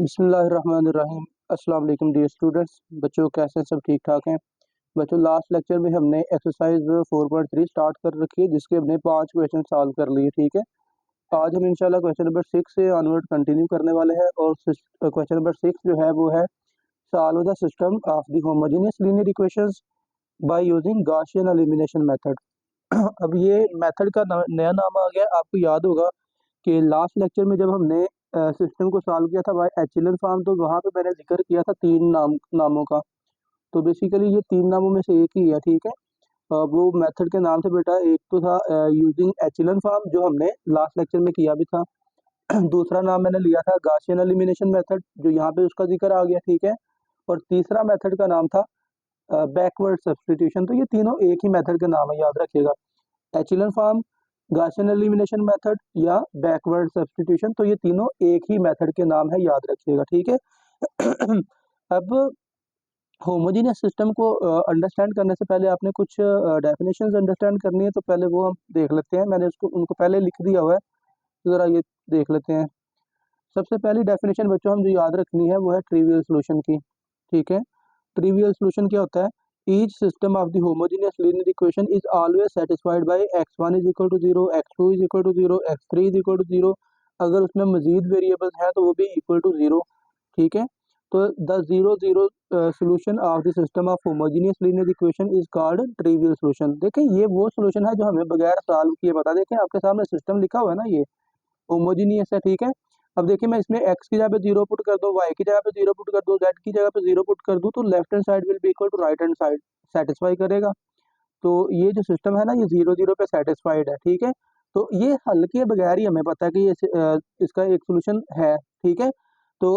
बिस्मिल्लाहिर्रहमानिर्रहीम। अस्सलाम वालेकुम डियर स्टूडेंट्स। बच्चों कैसे हैं? सब ठीक ठाक हैं? बच्चों लास्ट लेक्चर में हमने एक्सरसाइज 4.3 स्टार्ट कर रखी है जिसके हमने 5 क्वेश्चन सॉल्व कर लिए। ठीक है, आज हम इंशाल्लाह क्वेश्चन नंबर 6 से ऑनवर्ड कंटिन्यू करने वाले हैं और क्वेश्चन नंबर 6 जो है वो है solve the system of the homogeneous linear equations by using Gaussian elimination method. अब ये मेथड का नया नाम आ गया। आपको याद होगा कि लास्ट लेक्चर में जब हमने सिस्टम को सॉल्व किया था बाय एचेलन फॉर्म, तो वहाँ पे मैंने जिक्र किया था तीन नामों का। तो बेसिकली ये तीन नामों में से एक ही है। ठीक है, वो मेथड के नाम से बेटा एक तो था यूजिंग एचेलन फॉर्म जो हमने लास्ट लेक्चर में किया भी था। दूसरा नाम मैंने लिया था गॉसियन एलिमिनेशन मेथड जो यहाँ पे उसका जिक्र आ गया। ठीक है, और तीसरा मेथड का नाम था बैकवर्ड सब्सटीट्यूशन। तो ये तीनों एक ही मेथड के नाम है, याद रखिएगा। एचेलन फॉर्म, गॉसियन एलिमिनेशन मेथड या बैकवर्ड सब्सटीट्यूशन, तो ये तीनों एक ही मेथड के नाम है, याद रखिएगा। ठीक है। अब होमोजेनियस सिस्टम को अंडरस्टैंड करने से पहले आपने कुछ डेफिनेशंस अंडरस्टैंड करनी है, तो पहले वो हम देख लेते हैं। मैंने उनको पहले लिख दिया हुआ है, तो ज़रा ये देख लेते हैं। सबसे पहली डेफिनेशन बच्चों हम जो याद रखनी है वो है ट्रिवियल सोल्यूशन की। ठीक है, ट्रिवियल सोल्यूशन क्या होता है? Each system of the homogeneous linear equation is always satisfied by x1 is equal to 0, x2 is equal to 0, x3 is equal to 0। अगर उसमें मजीद वेरिएबल्स हैं तो वो भी इक्वल टू 0। ठीक है, तो the 0 0 solution of the system of homogeneous linear equation is called trivial solution. देखें, ये वो सोल्यूशन है जो हमें बगैर सॉल्व किए बता। देखें आपके सामने सिस्टम लिखा हुआ है ना, ये होमोजीनियस है। ठीक है, अब देखिए मैं इसमें x की जगह पे 0 पुट कर दूं, y की जगह पे 0 पुट कर दूं, z की जगह पे 0 पुट कर दूं, तो left hand side will be equal to right hand side, satisfy करेगा। तो ये जो सिस्टम है ना, ये 0 0 पे सेटिस्फाइड है। ठीक है, तो ये हल के बगैर ही हमें पता है कि ये इसका एक सोल्यूशन है। ठीक है, तो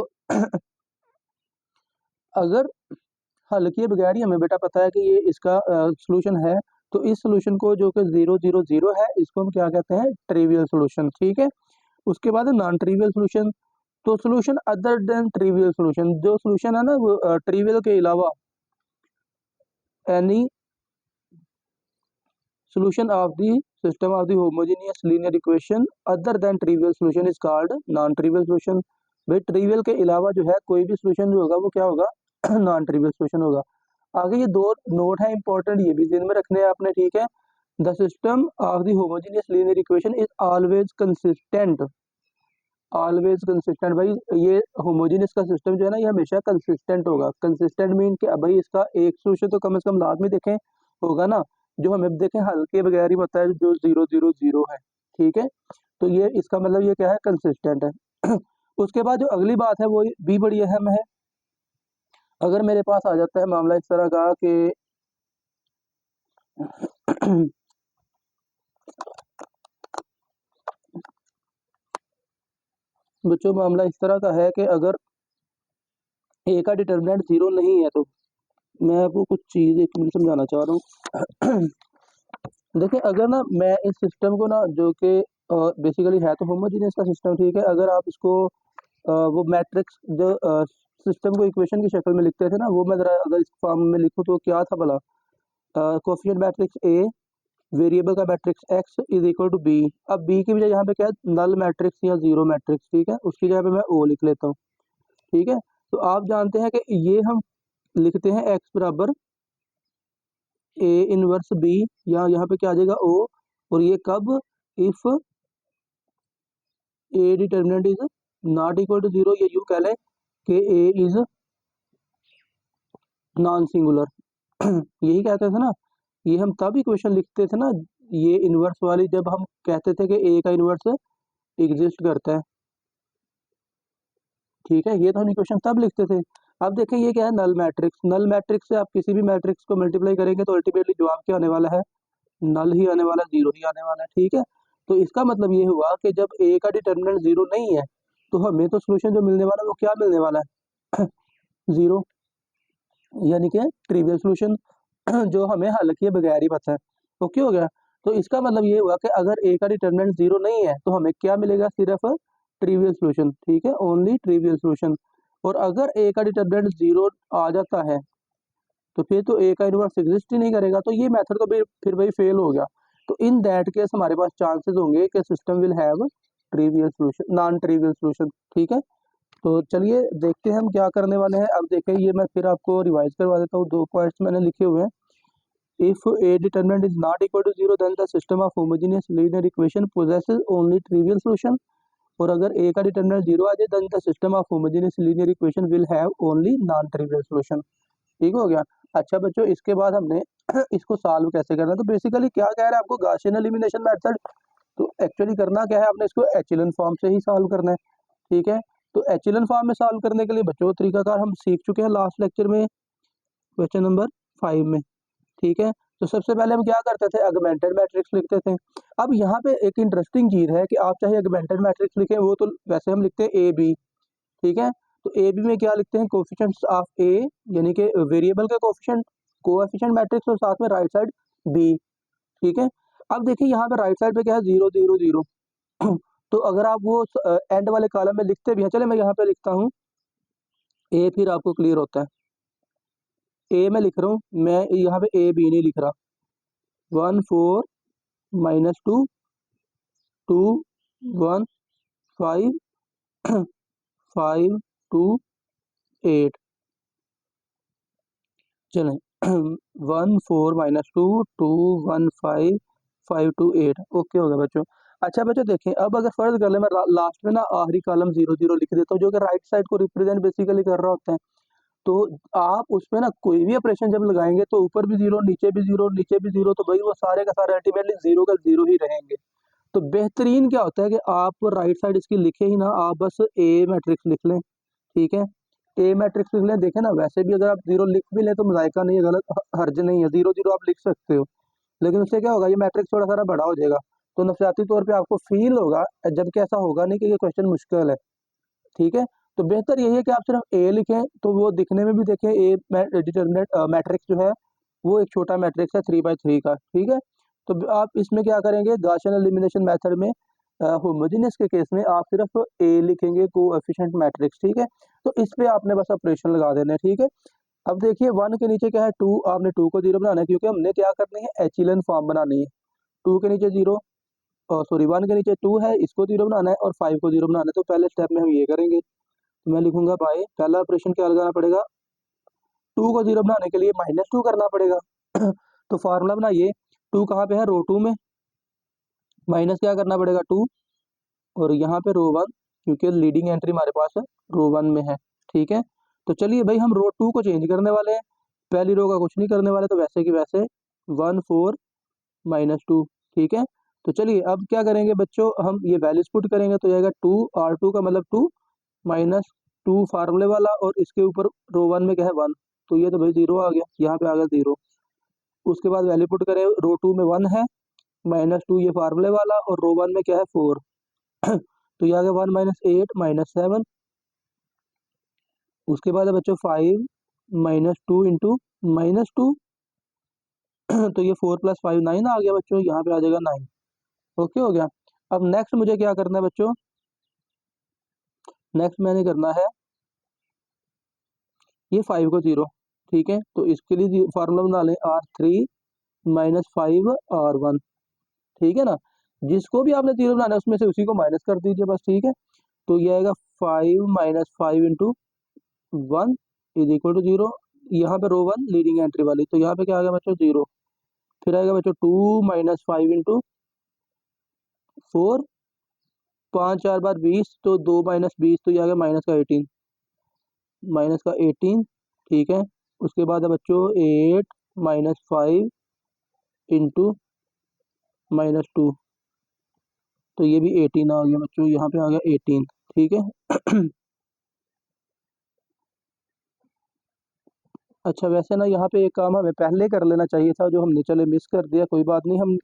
अगर हल किए बगैर ही हमें बेटा पता है कि ये इसका सोल्यूशन है, तो इस सोल्यूशन को जो कि 0 0 0 है, इसको हम क्या कहते हैं? Trivial solution. ठीक है, उसके बाद नॉन ट्रिवियल सोल्यूशन। तो solution other than trivial solution, जो सोल्यूशन है ना वो ट्रिवियल के अलावा any solution of the system of the homogeneous linear equation other than trivial solution is called non trivial solution. भाई ट्रिवियल के अलावा जो है कोई भी सोल्यूशन जो होगा वो क्या होगा? नॉन ट्रिवियल सोल्यूशन होगा। आगे ये दो नोट है इंपॉर्टेंट, ये भी जिन में रखने हैं आपने। ठीक है, the system of the homogeneous linear equation is always consistent. Always consistent, भाई ये होमोजेनियस का सिस्टम जो है ना, ये हमेशा कंसिस्टेंट होगा। कंसिस्टेंट मीन कि भाई इसका एक सोल्यूशन तो कम से कम लाजमी देखें होगा ना, जो हमें देखें हल के बगैर ही पता है, जो 0 0 0 है। ठीक है, तो ये इसका मतलब ये क्या है? कंसिस्टेंट है। उसके बाद जो अगली बात है वो भी बड़ी अहम है। अगर मेरे पास आ जाता है मामला इस तरह का कि बच्चों मामला इस तरह का है कि अगर ए का डिटर्मिनेंट 0 नहीं है, तो मैं आपको कुछ चीज़ एक मिनट समझाना चाह रहा हूँ। देखिए, अगर ना मैं इस सिस्टम को ना, जो कि बेसिकली है तो होमोजेनियस का सिस्टम। ठीक है, अगर आप इसको वो मैट्रिक्स जो सिस्टम को इक्वेशन की शक्ल में लिखते थे ना, वो मैं ज़रा अगर इस फॉर्म में लिखूँ तो क्या था भला? कोफिशिएंट मैट्रिक्स ए, वेरिएबल का matrix X is equal to B. अब बी की बजाय यहाँ पे क्या है? नल मैट्रिक्स या जीरो मैट्रिक्स। ठीक है, उसकी जगह पे मैं ओ लिख लेता हूँ। ठीक है, तो आप जानते हैं कि ये हम लिखते हैं एक्स बराबर ए इनवर्स बी, या यहाँ पे क्या आ जाएगा? ओ। और ये कब? If A determinant is not equal to 0, ये यूं कह लें कि ए इज नॉन सिंगुलर। यही कहते थे ना, ये हम तब इक्वेशन लिखते थे ना, ये इनवर्स वाली, जब हम कहते थे कि ए का इनवर्स एग्जिस्ट करता है। ठीक है, ये तो हम इक्वेशन तब लिखते थे। अब देखें ये क्या है? Null matrix. नल मैट्रिक्स से आप किसी भी मैट्रिक्स को मल्टीप्लाई करेंगे तो अल्टीमेटली जवाब क्या आने वाला है? नल ही आने वाला, जीरो ही आने वाला है। ठीक है, तो इसका मतलब ये हुआ कि जब ए का डिटर्मिनेंट जीरो नहीं है, तो हमें तो सोल्यूशन जो मिलने वाला है वो क्या मिलने वाला है? जीरो, यानी कि ट्रिवियल सोल्यूशन, जो हमें हल किए बगैर ही पता है। ओके हो गया? तो इसका मतलब ये हुआ कि अगर ए का डिटर्मिनेंट जीरो नहीं है तो हमें क्या मिलेगा? सिर्फ ट्रिवियल सोल्यूशन। ठीक है, ओनली ट्रिवियल सोल्यूशन। और अगर ए का डिटर्मिनेंट जीरो आ जाता है तो फिर तो ए का इनवर्स एग्जिस्ट ही नहीं करेगा, तो ये मेथड तो फिर भाई फेल हो गया। तो इन दैट केस हमारे पास चांसेस होंगे कि system will have trivial solution, non trivial solution. ठीक है, तो चलिए देखते हैं हम क्या करने वाले हैं। अब देखें, ये मैं फिर आपको रिवाइज करवा देता हूँ, 2 पॉइंट्स मैंने लिखे हुए हैं। If A determinant is not equal to 0 then the system of homogeneous linear equation possesses only trivial solution. और अगर ए का डिटरमिनेंट 0 आ जाए then the system of homogeneous linear equation will have only non trivial solution. ठीक हो गया। अच्छा बच्चों, इसके बाद हमने इसको सॉल्व कैसे करना है। तो बेसिकली क्या कह रहा है आपको, गॉसियन एलिमिनेशन मेथड। तो एक्चुअली करना क्या है, आपने इसको एचेलन फॉर्म से ही सॉल्व करना है। ठीक है, तो एचेलन फॉर्म में सॉल्व करने के लिए बच्चों तरीकाकार हम सीख चुके हैं लास्ट लेक्चर में, क्वेश्चन नंबर 5 में। ठीक है, तो सबसे पहले हम क्या करते थे, ऑगमेंटेड मैट्रिक्स लिखते थे। अब यहाँ पे एक इंटरेस्टिंग चीज है कि आप चाहे ऑगमेंटेड मैट्रिक्स लिखें, वो तो वैसे हम लिखते हैं ए बी। ठीक है, तो ए बी में क्या लिखते हैं, कोफिशिएंट्स ऑफ ए, यानी कि वेरिएबल का कोफिशिएंट, कोएफिशिएंट मैट्रिक्स, और साथ में राइट साइड बी। ठीक है, अब देखिए यहाँ पे राइट साइड पे क्या है, 0 0 0। तो अगर आप वो एंड वाले कॉलम में लिखते भी हैं, चले मैं यहाँ पे लिखता हूँ ए, फिर आपको क्लियर होता है। ए में लिख रहा हूँ मैं, यहाँ पे ए बी नहीं लिख रहा। 1 4 -2 2 1 5 5 2 8। चलें 1 4 -2 2 1 5 5 2 8। ओके हो गया बच्चों। अच्छा बच्चों देखें, अब अगर फर्ज कर ले मैं लास्ट में ना आखिरी कॉलम 0 0 लिख देता हूँ, जो कि राइट साइड को रिप्रेजेंट बेसिकली कर रहा होता है। तो आप उसमें ना कोई भी ऑपरेशन जब लगाएंगे तो ऊपर भी 0 नीचे भी 0 नीचे भी 0, तो भाई वो सारे का सारे अल्टीमेटली 0 का 0 ही रहेंगे। तो बेहतरीन क्या होता है कि आप राइट साइड इसकी लिखे ही ना, आप बस ए मैट्रिक्स लिख लें। ठीक है, ए मैट्रिक्स लिख लें। देखें ना, वैसे भी अगर आप 0 लिख भी लें तो मजायका नहीं है, गलत हर्ज नहीं है, 0 0 आप लिख सकते हो। लेकिन उससे क्या होगा, ये मैट्रिक्स थोड़ा सा बड़ा हो जाएगा, तो नफसियाती तौर पे आपको फील होगा, जबकि ऐसा होगा नहीं कि ये क्वेश्चन मुश्किल है। ठीक है, तो बेहतर यही है कि आप सिर्फ ए लिखें, तो वो दिखने में भी देखें ए डिटर्मिनेंट मैट्रिक्स जो है वो एक छोटा मैट्रिक्स है 3/3 का। ठीक है, तो आप इसमें क्या करेंगे, गॉसियन एलिमिनेशन मेथड में होमोजेनियस के केस में आप सिर्फ ए लिखेंगे, कोएफिशिएंट मैट्रिक्स। ठीक है, तो इस पे आपने बस ऑपरेशन लगा देना है। ठीक है, अब देखिए 1 के नीचे क्या है 2, आपने 2 को 0 बनाना है, क्योंकि हमने क्या करनी है, एचिलन फॉर्म बनानी है। 2 के नीचे 0, सॉरी 1 के नीचे 2 है, इसको 0 बनाना है, और 5 को 0 बनाना है। तो पहले स्टेप में हम ये करेंगे, तो मैं लिखूंगा बाय, पहला ऑपरेशन क्या लगाना पड़ेगा, 2 को 0 बनाने के लिए -2 करना पड़ेगा। तो फार्मूला बनाइए, 2 कहाँ पे है, रो 2 में, माइनस क्या करना पड़ेगा 2, और यहाँ पे रो 1, क्योंकि लीडिंग एंट्री हमारे पास रो 1 में है। ठीक है, तो चलिए भाई हम रो 2 को चेंज करने वाले हैं, पहली रो का कुछ नहीं करने वाले, तो वैसे की वैसे 1 4 -2। ठीक है, तो चलिए अब क्या करेंगे बच्चों, हम ये वैल्यूज पुट करेंगे, तो जाएगा 2 R2 का मतलब 2 -2 फार्मूले वाला, और इसके ऊपर रो 1 में क्या है 1, तो ये तो भाई 0 आ गया, यहाँ पे आ गया 0। उसके बाद वैल्यू पुट करें, रो 2 में 1 है, -2 ये फार्मूले वाला, और रो 1 में क्या है 4। तो ये आ गया 1 -8 -7। उसके बाद है बच्चों 5 -2 इंटू -2, तो ये 4 + 5 9 आ गया बच्चों, यहाँ पे आ जाएगा 9। ओके हो गया। अब नेक्स्ट मुझे क्या करना है बच्चों, नेक्स्ट मैंने करना है ये 5 को 0। ठीक है, तो इसके लिए फार्मूला बना लें, R3 -5 R1। ठीक है ना, जिसको भी आपने 0 बनाना है उसमें से उसी को माइनस कर दीजिए बस। ठीक है, तो ये आएगा 5 -5 इंटू 1 इज इक्वल टू 0। यहाँ पे रो 1 लीडिंग एंट्री वाली, तो यहाँ पे क्या आ गया बच्चों 0। फिर आएगा बच्चों 2 -5 इंटू 4, 5 4 बार 20, तो 2 -20, तो ये आ गया -18। ठीक है, उसके बाद है बच्चों 8 -5 इंटू -2, तो ये भी 18 आ गया बच्चों, यहाँ पे आ गया 18। ठीक है। अच्छा वैसे ना यहाँ पे एक काम हमें पहले कर लेना चाहिए था, जो हमने चले मिस कर दिया, कोई बात नहीं, हम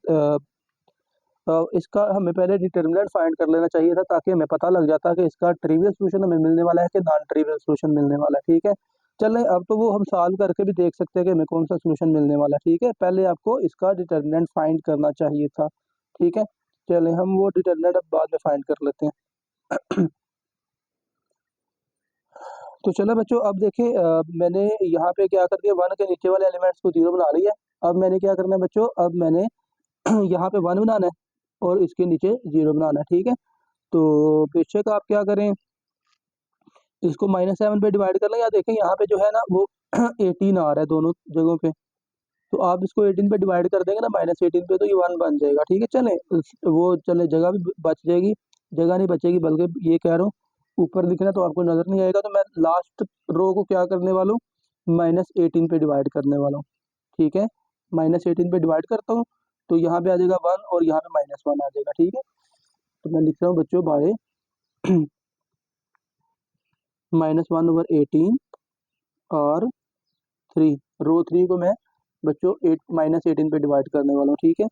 इसका हमें पहले डिटर्मिनेंट फाइंड कर लेना चाहिए था, ताकि हमें पता लग जाता कि इसका ट्रिवियल सॉल्यूशन हमें मिलने वाला है कि नॉन ट्रिवियल सॉल्यूशन मिलने वाला है। ठीक है, चलें अब तो वो हम सॉल्व करके भी देख सकते हैं कि हमें कौन सा सॉल्यूशन मिलने वाला है। ठीक है, पहले आपको इसका डिटर्मिनेंट फाइंड करना चाहिए था। ठीक है, चलें हम वो डिटर्मिनेंट अब बाद में फाइंड कर लेते हैं। तो चलो बच्चों, अब देखें मैंने यहाँ पे क्या कर दिया, 1 के नीचे वाले एलिमेंट्स को 0 बना लिया। अब मैंने क्या करना है बच्चों, अब मैंने यहाँ पे 1 बनाना है और इसके नीचे 0 बनाना है। ठीक है, तो बेशक आप क्या करें, इसको -7 पे डिवाइड कर लें, या देखें यहाँ पे जो है ना वो 18 आ रहा है दोनों जगहों पे, तो आप इसको 18 पे डिवाइड कर देंगे ना -18 पे, तो ये 1 बन जाएगा। ठीक है, चलें वो चले, जगह भी बच जाएगी, जगह नहीं बचेगी, बल्कि ये कह रहा हूँ ऊपर लिखना तो आपको नज़र नहीं आएगा, तो मैं लास्ट रो को क्या करने वाला हूँ, -18 पे डिवाइड करने वाला हूँ। ठीक है, -18 पे डिवाइड करता हूँ, तो यहाँ पे आ जाएगा 1 और यहाँ पे -1 आ जाएगा। ठीक है, तो मैं लिख रहा हूँ बच्चों बाय -1/18 और 3, रो 3 को मैं बच्चों -18 पे डिवाइड करने वाला हूँ। ठीक है,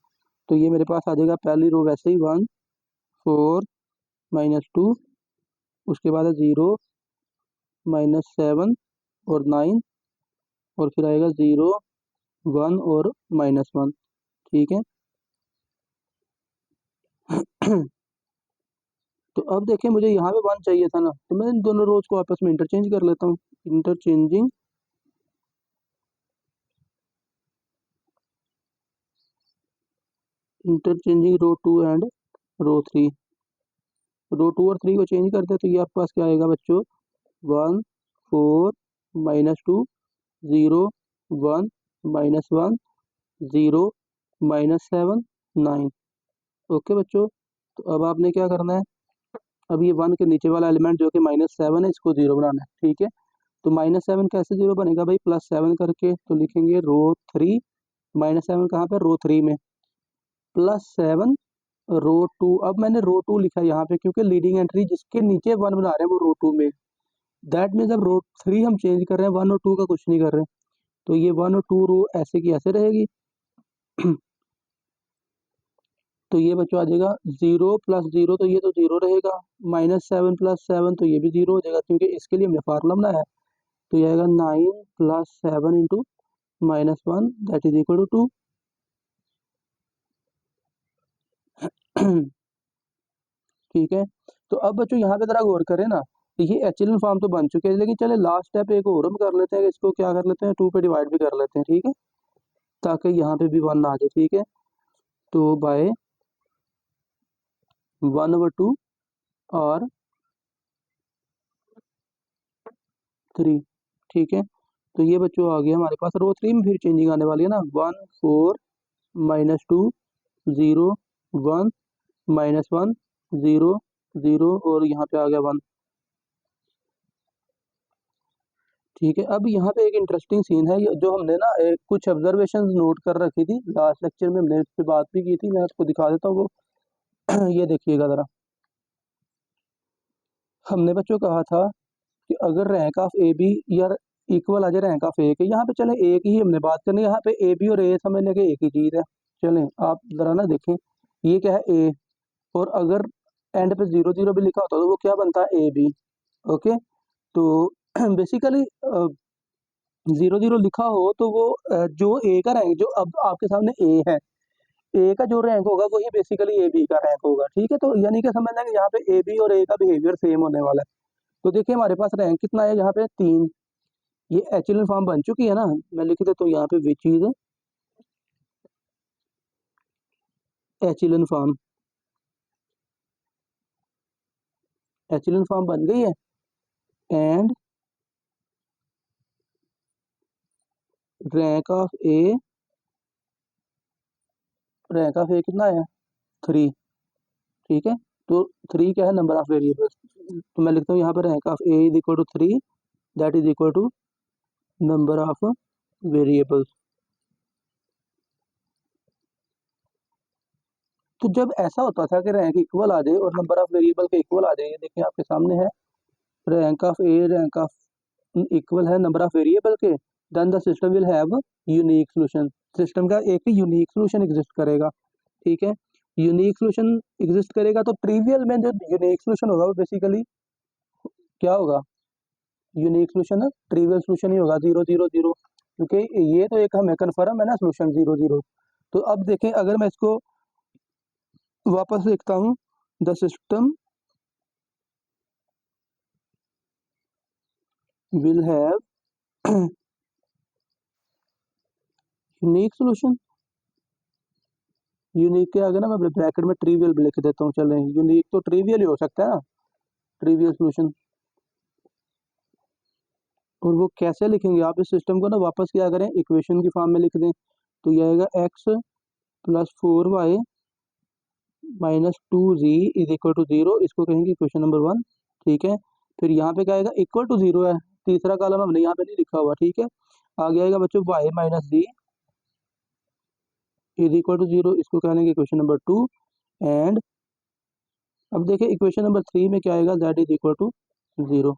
तो ये मेरे पास आ जाएगा पहली रो वैसे ही 1 4 -2, उसके बाद है 0 -7 और 9, और फिर आएगा 0 1 और -1। ठीक है तो अब देखें मुझे यहाँ पे 1 चाहिए था ना, तो मैं इन दोनों रोज को आपस में इंटरचेंज कर लेता हूँ। इंटरचेंजिंग रो 2 एंड रो 3, रो 2 और 3 को चेंज करते हैं, तो ये आपके पास क्या आएगा बच्चों, 1 4 -2 0 1 -1 0 -7 9। ओके बच्चों, तो अब आपने क्या करना है, अब ये 1 के नीचे वाला एलिमेंट जो कि -7 है, इसको 0 बनाना है। ठीक है, तो -7 कैसे 0 बनेगा भाई, +7 करके, तो लिखेंगे रो 3, -7 कहाँ पे, रो 3 में, +7 रो 2। अब मैंने रो 2 लिखा है यहाँ पे क्योंकि लीडिंग एंट्री जिसके नीचे 1 बना रहे हैं वो रो 2 में, दैट मीन्स अब रो 3 हम चेंज कर रहे हैं, 1 और 2 का कुछ नहीं कर रहे हैं, तो ये 1 और 2 रो ऐसे की ऐसे रहेगी तो ये बच्चों आ जाएगा 0 + 0, तो ये तो 0 रहेगा, -7 + 7, तो ये भी 0 हो जाएगा, क्योंकि इसके लिए हमने फार्मूला बनाया है, तो ये आएगा 9 + 7 × -1 दैट इज इक्वल टू 2। ठीक है, तो अब बच्चों यहाँ पे जरा गौर करें ना, तो ये एचएलएन फॉर्म तो बन चुके हैं, लेकिन चले लास्ट स्टेप एक और हम कर लेते हैं, इसको क्या कर लेते हैं, 2 पे डिवाइड भी कर लेते हैं। ठीक है, ताकि यहाँ पे भी 1 आ जाए। ठीक है, तो बाय 1/2 और 3। ठीक है, तो ये बच्चों आ गया हमारे पास, रो 3 में फिर चेंजिंग आने वाली है ना, 1 4 -2 0 1 -1 0 0 और यहाँ पे आ गया 1। ठीक है, अब यहाँ पे एक इंटरेस्टिंग सीन है, जो हमने ना कुछ ऑब्जर्वेशंस नोट कर रखी थी, लास्ट लेक्चर में हमने इस पे बात भी की थी, मैं आपको दिखा देता हूँ वो ये देखिएगा ज़रा। हमने बच्चों कहा था कि अगर रैंक ऑफ ए बी या इक्वल आ जाए रैंक ऑफ ए के, यहाँ पे चलें ए की ही हमने बात करनी है, यहाँ पे ए बी और ए समझने के एक ही चीज़ है। चलें आप ज़रा ना देखें, ये क्या है ए, और अगर एंड पे 0 0 भी लिखा होता तो वो क्या बनता है, ए बी। ओके, तो बेसिकली 0 0 लिखा हो तो वो जो ए का रैंक, जो अब आपके सामने ए है, ए का जो रैंक होगा वही बेसिकली ए बी का रैंक होगा। ठीक है, तो यानी कि समझना कि यहाँ पे ए बी और ए का बिहेवियर सेम होने वाला है। तो देखिए हमारे पास रैंक कितना है यहाँ पे, 3। ये एचएलएन फॉर्म बन चुकी है ना, मैं लिख देता हूँ यहाँ पे which is echelon form, echelon form बन गई है, and rank of A, rank of A कितना है, 3। ठीक है, तो 3 क्या है, नंबर ऑफ वेरिएबल्स, तो मैं लिखता हूँ यहाँ पर rank of A is equal to 3 that is equal to number of variables. तो जब ऐसा होता था कि रैंक इक्वल आ जाए और नंबर ऑफ वेरिएबल के इक्वल आ जाए, ये देखिए आपके सामने है, rank of A rank of equal है नंबर ऑफ वेरिएबल के, then the system will have unique solution, system का एक ही यूनिक सोल्यूशन एग्जिस्ट करेगा। ठीक है, यूनिक सोल्यूशन एग्जिस्ट करेगा, तो ट्रिवियल में जो यूनिक सोल्यूशन होगा वो बेसिकली क्या होगा, यूनिक सोल्यूशन ट्रिवियल सोल्यूशन ही होगा, 0 0 0, क्योंकि ये तो एक हमें कन्फर्म है ना सोल्यूशन 0 0। तो अब देखें अगर मैं इसको वापस लिखता हूँ, the system will have unique solution, unique के आगे ना मैं ब्रैकेट में ट्रिवियल भी लिख देता हूँ, चलें यूनिक तो ट्रिवियल ही हो सकता है ना, ट्रिवियल सोल्यूशन। और वो कैसे लिखेंगे, आप इस सिस्टम को ना वापस क्या करें, इक्वेशन की फॉर्म में लिख दें। तो ये आएगा X plus 4y minus 2z is equal to 0, इसको कहेंगे इक्वेशन नंबर 1। ठीक है, फिर यहाँ पे क्या आएगा, इक्वल टू 0 है, तीसरा कॉलम हमने यहाँ पे नहीं लिखा हुआ। ठीक है, आगे आएगा बच्चों y minus z is equal to 0, इसको कहेंगे इक्वेशन नंबर 2। एंड अब देखिए इक्वेशन नंबर 3 में क्या आएगा, z इज इक्वल टू 0।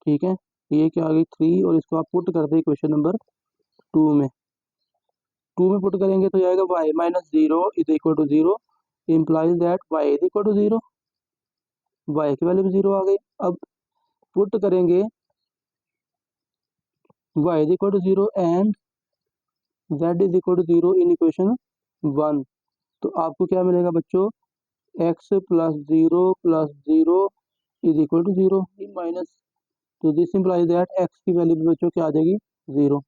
ठीक है, ये क्या आ गई 3, और इसको आप पुट कर दे इक्वेशन नंबर 2 में। 2 में पुट करेंगे तो ये आएगा y minus 0 is equal to 0, implies that y is equal to 0, y की वैल्यू भी 0 आ गई। अब पुट करेंगे y is equal to 0 and z is equal to 0 in equation 1। तो आपको क्या मिलेगा बच्चों, x plus 0 is equal to 0 minus, तो दिस इम्प्लाइज दैट x की वैल्यू भी बच्चों क्या आ जाएगी, 0।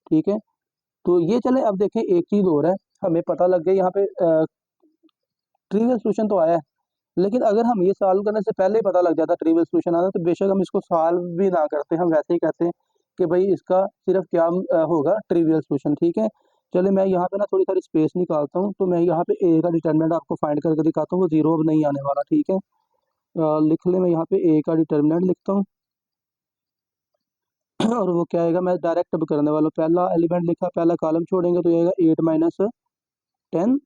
ठीक है, तो ये चले। अब देखें एक चीज़ और है, हमें पता लग गया यहाँ पे ट्रिवियल सोल्यूशन तो आया है, लेकिन अगर हम ये सॉल्व करने से पहले ही पता लग जाता ट्रिवियल सोल्यूशन आता, तो बेशक हम इसको सॉल्व भी ना करते, हम वैसे ही कहते हैं कि भाई इसका सिर्फ क्या होगा, ट्रिवियल सोल्यूशन। ठीक है, चले मैं यहाँ पे ना थोड़ी सारी स्पेस निकालता हूँ, तो मैं यहाँ पे ए का डिटर्मिनेंट आपको फाइंड करके दिखाता हूँ, वो 0 अब नहीं आने वाला। ठीक है, लिख ले, मैं यहाँ पे ए का डिटर्मिनेंट लिखता हूँ और वो क्या आएगा, मैं डायरेक्ट अब करने वाला हूँ। पहला एलिमेंट लिखा, पहला कॉलम छोड़ेंगे तो ये आएगा 8 माइनस 10,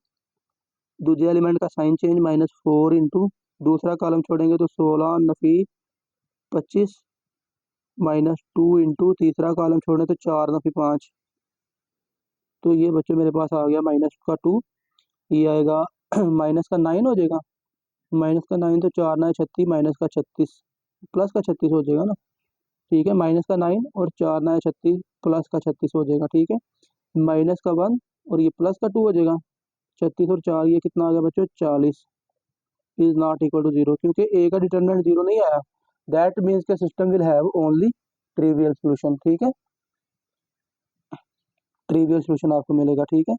दूसरे एलिमेंट का साइन चेंज -4 इंटू, दूसरा कॉलम छोड़ेंगे तो 16 नफी 25 -2 इंटू, तीसरा कॉलम छोड़ें तो 4 नफी 5। तो ये बच्चे मेरे पास आ गया माइनस का 2, ये आएगा माइनस का 9 हो जाएगा, माइनस का 9 तो 4 9 36, माइनस का 36 प्लस का 36 हो जाएगा ना। ठीक है, माइनस का 9 और 4 9 36 प्लस का 36 हो जाएगा। ठीक है, माइनस का 1 और ये प्लस का 2 हो जाएगा, 36 और 4 ये कितना आ गया बच्चों, 40 इज नॉट इक्वल टू 0, क्योंकि ए का डिटरमिनेंट 0 नहीं आया। दैट मीन्स के system will have only trivial solution. ठीक है, ट्रिवियल सोल्यूशन आपको मिलेगा। ठीक है,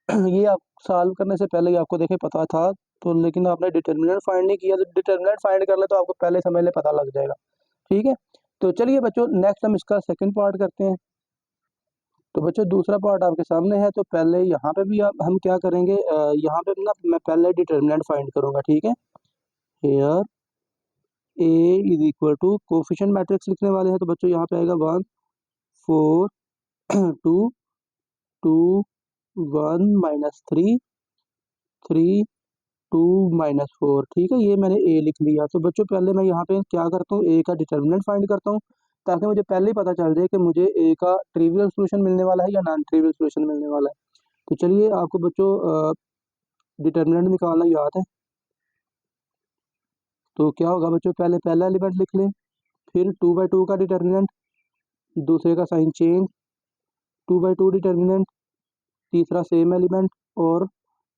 ये आप सॉल्व करने से पहले ही आपको देखे पता था, तो लेकिन आपने डिटरमिनेंट फाइंड नहीं किया, तो डिटरमिनेंट फाइंड कर ले तो आपको पहले समझ ले पता लग जाएगा। ठीक है, तो चलिए बच्चों नेक्स्ट हम इसका सेकंड पार्ट करते हैं। तो बच्चों दूसरा पार्ट आपके सामने है, तो पहले यहाँ पे भी हम क्या करेंगे, यहाँ पे ना मैं पहले डिटरमिनेंट फाइंड करूंगा। ठीक है, here A is equal to, coefficient matrix लिखने वाले हैं, तो बच्चों यहाँ पे आएगा 1 4 2 2 1 -3 3 2 -4। ठीक है, ये मैंने ए लिख लिया। तो बच्चों पहले मैं यहाँ पे क्या करता हूँ, ए का डिटर्मिनेंट फाइंड करता हूँ, ताकि मुझे पहले ही पता चल जाए कि मुझे ए का ट्रिवियल सोल्यूशन मिलने वाला है या नॉन ट्रिवियल सोल्यूशन मिलने वाला है। तो चलिए आपको बच्चों डिटर्मिनेंट निकालना याद है, तो क्या होगा बच्चों, पहले पहला एलिमेंट लिख लें, फिर 2/2 का डिटर्मिनेंट, दूसरे का साइन चेंज, 2/2 डिटर्मिनेंट, तीसरा सेम एलिमेंट और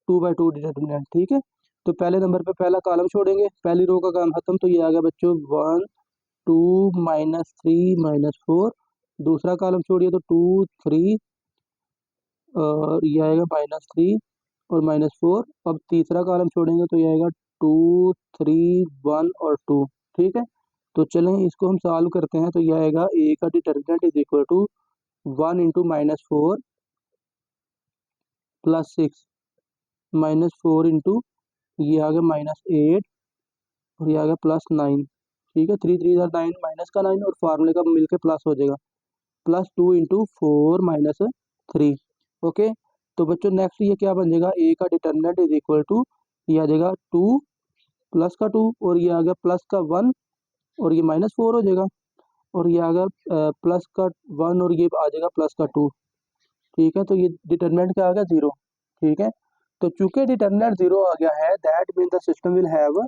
2/2 डिटर्मिनेंट। ठीक है, तो पहले नंबर पे पहला कॉलम छोड़ेंगे, पहली रो का काम खत्म, तो ये आ गया बच्चों 1 2 -3 -4, दूसरा कॉलम छोड़िए तो 2 3 और ये आएगा -3 और -4। अब तीसरा कॉलम छोड़ेंगे तो ये आएगा 2 3 1 और 2। ठीक है, तो चलें इसको हम सॉल्व करते हैं। तो ये आएगा ए का determinant is equal to 1 into -4 plus 6 -4 into, ये आ गया -8 और ये आ गया +9। ठीक है, 3 3 9, माइनस का 9 और फार्मूले का मिलके प्लस हो जाएगा, +2 इंटू 4 -3। ओके, तो बच्चों नेक्स्ट ये क्या बन जाएगा, ए का डिटर्मिनेंट इज इक्वल टू, ये आ जाएगा 2 प्लस का 2 और ये आ गया प्लस का 1 और ये -4 हो जाएगा, और ये आ गया प्लस का 1 और ये आ जाएगा प्लस का 2। ठीक है, तो ये डिटर्मिनेंट क्या आ गया, 0। ठीक है, तो चूंकि डिटर्मिनेंट 0 आ गया है, that mean the system will have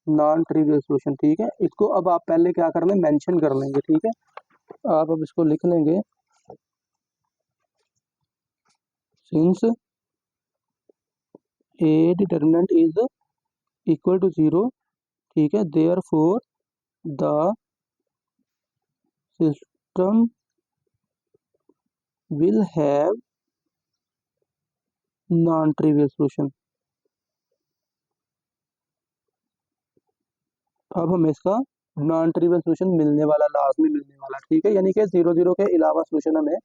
non trivial solution. ठीक है, इसको अब आप पहले क्या कर लें, मेंशन कर लेंगे। ठीक है, आप अब इसको लिख लेंगे, since A determinant is equal to 0। ठीक है, therefore the system will have non trivial solution. अब हमें इसका नॉन ट्रिवियल सोल्यूशन मिलने वाला, लाजमी मिलने वाला, ठीक है, यानी कि 0 0 के अलावा सोल्यूशन हमें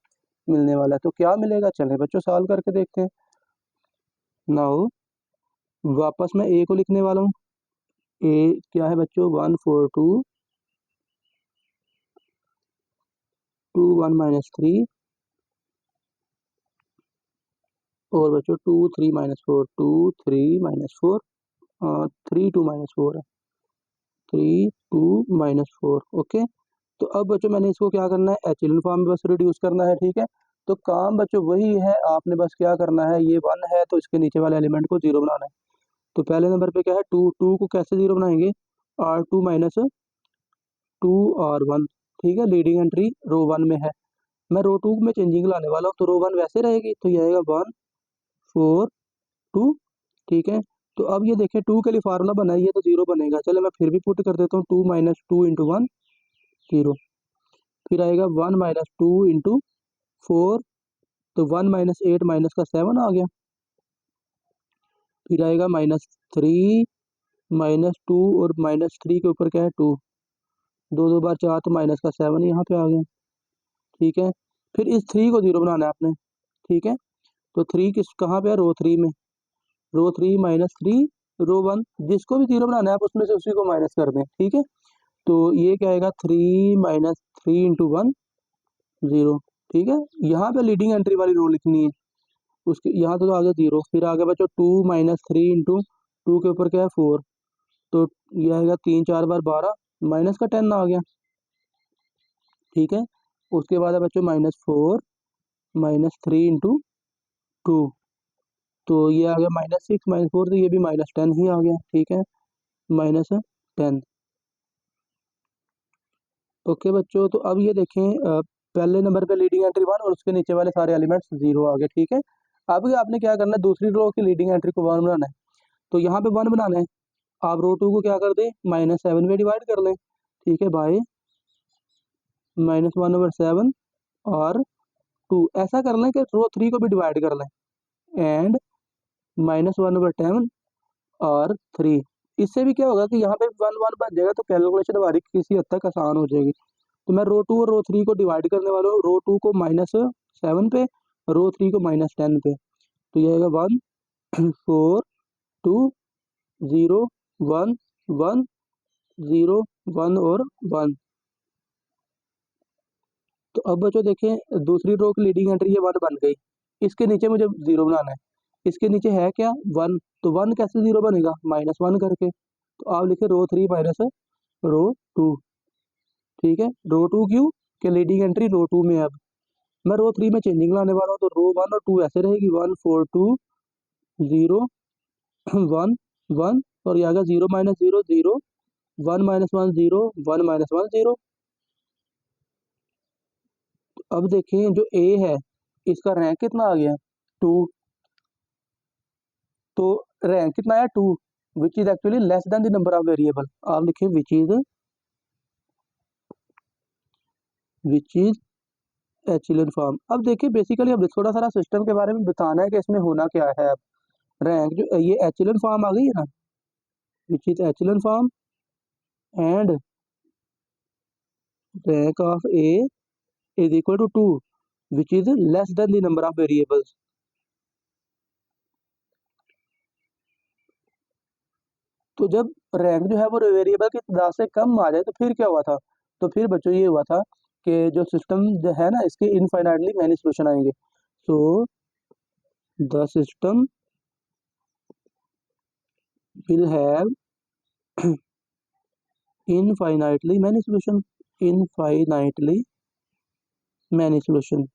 मिलने वाला है। तो क्या मिलेगा, चलें बच्चों सॉल्व करके देखते हैं। नाउ वापस मैं ए को लिखने वाला हूँ। ए क्या है बच्चों, 1 4 2 2 1 माइनस 3, और बच्चों 2 3 माइनस 4 2 3 माइनस 4 3 2 माइनस 4 है, 3 2 माइनस 4। ओके, तो अब बच्चों मैंने इसको क्या करना है, एचेलन फॉर्म में बस रिड्यूस करना है, ठीक है। तो काम बच्चों वही है, आपने बस क्या करना है, ये 1 है तो इसके नीचे वाले एलिमेंट को 0 बनाना है। तो पहले नंबर पे क्या है, 2 2 को कैसे 0 बनाएंगे, R2 माइनस 2 R1, ठीक है, लीडिंग एंट्री रो 1 में है। मैं रो 2 में चेंजिंग लाने वाला हूँ, तो रो 1 वैसे रहेगी, तो ये आएगा 1 4 2, ठीक है। तो अब ये देखें 2 के लिए फार्मूला बना है, ये तो 0 बनेगा, चलो मैं फिर भी पुट कर देता हूँ, 2 माइनस 2 इंटू 1 0, फिर आएगा 1 माइनस 2 इंटू 4, तो 1 माइनस 8 माइनस का 7 आ गया, फिर आएगा माइनस 3 माइनस 2, और माइनस 3 के ऊपर क्या है 2, 2 2 बार 4, तो माइनस का 7 यहाँ पे आ गया, ठीक है। फिर इस 3 को 0 बनाना है आपने, ठीक है। तो 3 किस कहाँ पे है, रो 3 में, रो 3 माइनस 3 रो 1, जिसको भी 0 बनाना है आप उसमें से उसी को माइनस कर दें, ठीक है। तो ये क्या आएगा, 3 माइनस 3 इंटू 1 0, ठीक है। यहाँ पे लीडिंग एंट्री वाली रो लिखनी है, उसके यहाँ तो आ गया 0, फिर आ गया बच्चों 2 माइनस 3 इंटू 2 के ऊपर क्या है 4, तो ये आएगा 3 4 बार 12, माइनस का 10 आ गया, ठीक है। उसके बाद है बच्चों माइनस 4 माइनस 3 इंटू 2, तो ये आ गया माइनस 6 माइनस 4, तो ये भी माइनस 10 ही आ गया, ठीक है, माइनस 10। ओके बच्चों, तो अब ये देखें पहले नंबर पे लीडिंग एंट्री 1 और उसके नीचे वाले सारे एलिमेंट्स 0 आ गए, ठीक है। अब आपने क्या करना है, दूसरी रो की लीडिंग एंट्री को 1 बनाना है, तो यहाँ पे 1 बनाना है, आप रो 2 को क्या कर दें, -7 में डिवाइड कर लें, ठीक है, बाय -1/7 और 2, ऐसा कर लें कि रो 3 को भी डिवाइड कर लें, एंड -1/10 और 3। इससे भी क्या होगा कि यहाँ पे 1 1 बन जाएगा, तो कैलकुलेशन हमारी किसी हद तक आसान हो जाएगी। तो मैं रो 2 और रो 3 को डिवाइड करने वाला हूँ, रो 2 को -7 पे, रो 3 को -10 पे, तो ये आएगा 1 4 2 0 1 1 0 1 और 1। तो अब बच्चों देखें दूसरी रो की लीडिंग एंट्री ये 1 बन गई, इसके नीचे मुझे 0 बनाना है, इसके नीचे है क्या 1, तो 1 कैसे 0 बनेगा, -1 करके, तो आप लिखे रो 3 माइनस रो 2, ठीक है। रो 2 क्यों, कि लीडिंग एंट्री रो 2 में है। अब मैं रो 3 में चेंजिंग लाने वाला हूँ, तो रो 1 और 2 ऐसे रहेगी, 1 4 2 0 1 1, और ये आ गया 0 माइनस 0 0 1 माइनस 1 0 1 माइनस 1 0। अब देखें जो ए है इसका रैंक कितना आ गया 2, तो रैंक कितना आया 2, which is actually less than the number of variable, आप लिखें विच इज एचेलन फॉर्म। अब देखिए बेसिकली अब थोड़ा सारा सिस्टम के बारे में बताना है कि इसमें होना क्या है। अब रैंक जो ये एचेलन फॉर्म आ गई है ना, which is echelon form and rank of A is equal to 2, which is less than the number of variables. तो जब रैंक जो है वो वेरिएबल की तादाद से कम आ जाए तो फिर क्या हुआ था, तो फिर बच्चों ये हुआ था कि जो सिस्टम जो है ना इसके इनफाइनाइटली मैनी सोल्यूशन आएंगे। सो the system will have infinitely many solution, infinitely many solution.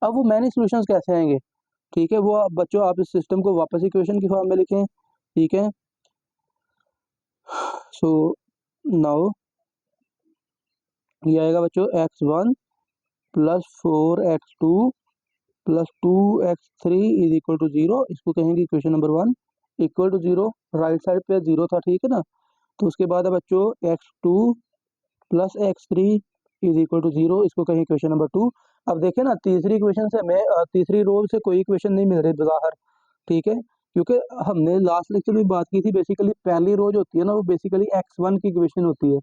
अब वो मैनी सोल्यूशंस कैसे आएंगे, ठीक है, वो बच्चों आप इस सिस्टम को वापस इक्वेशन की फॉर्म में लिखें, ठीक है। सो नाउ ये आएगा बच्चों x1 plus 4x2 plus 2x3 is equal to 0, इसको कहेंगे equation number 1, equal to 0, right side पे 0 था, ठीक है ना। तो उसके बाद है बच्चों x2 plus x3 is equal to 0, इसको कहेंगे इक्वेशन नंबर 2। अब देखें ना तीसरी इक्वेशन से हमें तीसरी रो से कोई इक्वेशन नहीं मिल रही बाहर, ठीक है। क्योंकि हमने लास्ट लेक्चर में बात की थी, बेसिकली पहली रो जो होती है ना वो बेसिकली x1 की इक्वेशन होती है,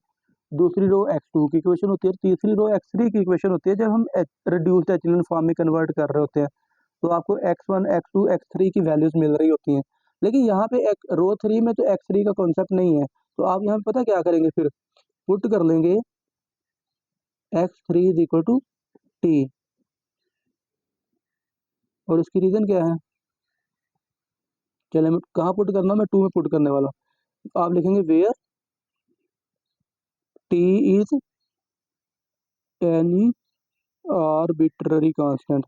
दूसरी रो x2 की इक्वेशन होती है, तीसरी रो x3 की इक्वेशन होती है जब हम रिड्यूस्ड एचेलॉन फॉर्म में कन्वर्ट कर रहे होते हैं, तो आपको x1 x2 x3 की वैल्यूज मिल रही होती हैं। लेकिन यहाँ पे रो 3 में तो x3 का कॉन्सेप्ट नहीं है, तो आप यहाँ पे पता क्या करेंगे, फिर पुट कर लेंगे x3 is equal to t, और इसकी रीजन क्या है, चले मैं कहाँ पुट करना, मैं 2 में पुट करने वाला हूँ। आप लिखेंगे where t is any arbitrary constant.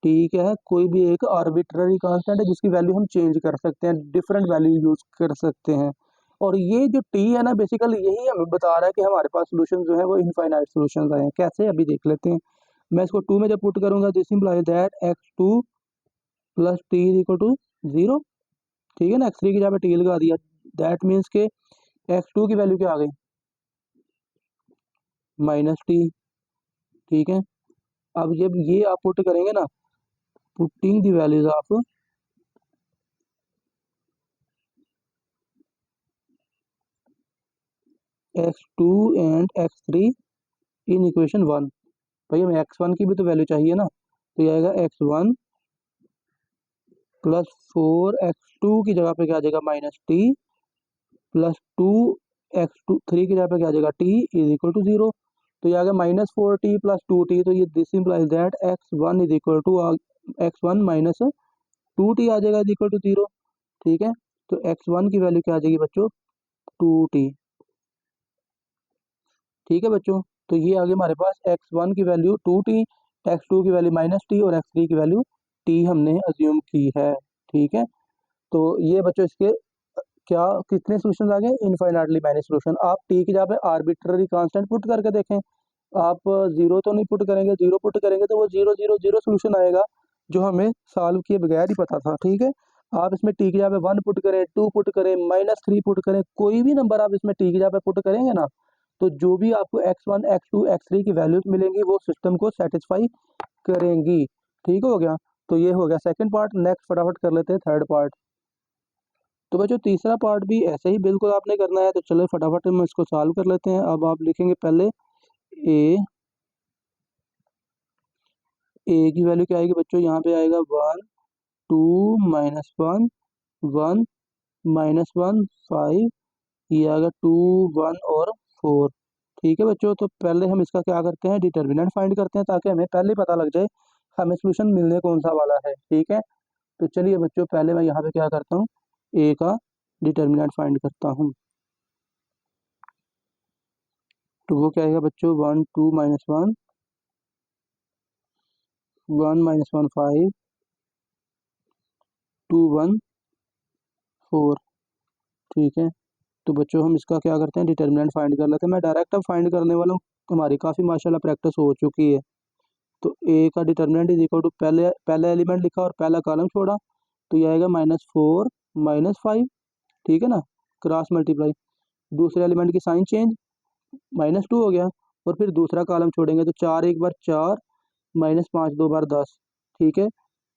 T क्या है, कोई भी एक आर्बिट्ररी कांस्टेंट है जिसकी वैल्यू हम चेंज कर सकते हैं, डिफरेंट वैल्यू यूज कर सकते हैं। और ये जो टी है ना बेसिकली यही हमें बता रहा है कि हमारे पास सोल्यूशन जो है वो इनफाइनाइट सोल्यूशन आए हैं। कैसे, अभी देख लेते हैं। मैं इसको 2 में जब पुट करूंगा this implies that x2 plus T is equal to 0। ठीक है ना, x3 की जगह पे टी लगा दिया, दैट मीन्स के x2 की वैल्यू क्या आ गई, -t। ठीक है, अब जब ये आप पुट करेंगे ना, putting the values of x2 and x3 in equation 1, भाई हमें x1 की भी तो वैल्यू चाहिए ना, तो ये आएगा x1 प्लस 4x2 की जगह पे क्या आ जाएगा -t, प्लस 2x3 की जगह पे क्या आ जाएगा t इज इक्वल टू 0। तो ये आ गया -4t प्लस 2t, तो ये this implies that x1 is equal to x1 minus 2t आ जाएगा इज इक्वल टू 0। ठीक है, तो x1 की वैल्यू क्या आ जाएगी बच्चों, 2t। ठीक है बच्चों, तो ये आ गया हमारे पास x1 की वैल्यू 2t, x2 की वैल्यू -t और x3 की वैल्यू t हमने अज्यूम की है। ठीक है, तो ये बच्चों इसके क्या कितने सोल्यूशन आ गए, इनफाइनाइटली मैनी सोल्यूशन। आप टी की जगह पे आर्बिट्ररी कांस्टेंट पुट करके देखें, आप जीरो तो नहीं पुट करेंगे, जीरो पुट करेंगे तो वो 0 0 0 सोल्यूशन आएगा जो हमें सॉल्व किए बगैर ही पता था। ठीक है, आप इसमें टी की जगह पे 1 पुट करें, 2 पुट करें, -3 पुट करें, कोई भी नंबर आप इसमें टी की जगह पे पुट करेंगे ना, तो जो भी आपको x1 x2 x3 की वैल्यूज मिलेंगी वो सिस्टम को सेटिस्फाई करेंगी। ठीक हो गया, तो ये हो गया सेकंड पार्ट। नेक्स्ट फटाफट कर लेते हैं थर्ड पार्ट। तो बच्चों तीसरा पार्ट भी ऐसे ही बिल्कुल आपने करना है, तो चलो फटाफट हम इसको सॉल्व कर लेते हैं। अब आप लिखेंगे पहले ए की वैल्यू क्या आएगी बच्चों, यहाँ पे आएगा 1 2 -1 1 -1 5, ये आएगा 2 1 और 4। ठीक है बच्चों, तो पहले हम इसका क्या करते हैं, डिटर्मिनेंट फाइंड करते हैं ताकि हमें पहले पता लग जाए हमें सोल्यूशन मिलने कौन सा वाला है। ठीक है, तो चलिए बच्चों पहले मैं यहाँ पे क्या करता हूँ, ए का डिटर्मिनेंट फाइंड करता हूँ। तो वो क्या आएगा बच्चों, 1 2 -1 1 -1 5 2 1 4। ठीक है, तो बच्चों हम इसका क्या करते हैं, डिटर्मिनेंट फाइंड कर लेते हैं। मैं डायरेक्ट अब फाइंड करने वाला हूँ, हमारी काफ़ी माशाल्लाह प्रैक्टिस हो चुकी है। तो ए का डिटर्मिनेंट इज इक्वल टू पहले पहला एलिमेंट लिखा और पहला कॉलम छोड़ा, तो ये आएगा -4 -5। ठीक है ना, क्रॉस मल्टीप्लाई, दूसरे एलिमेंट की साइन चेंज, -2 हो गया, और फिर दूसरा कॉलम छोड़ेंगे तो 4 एक बार 4 -5 दो बार 10। ठीक है,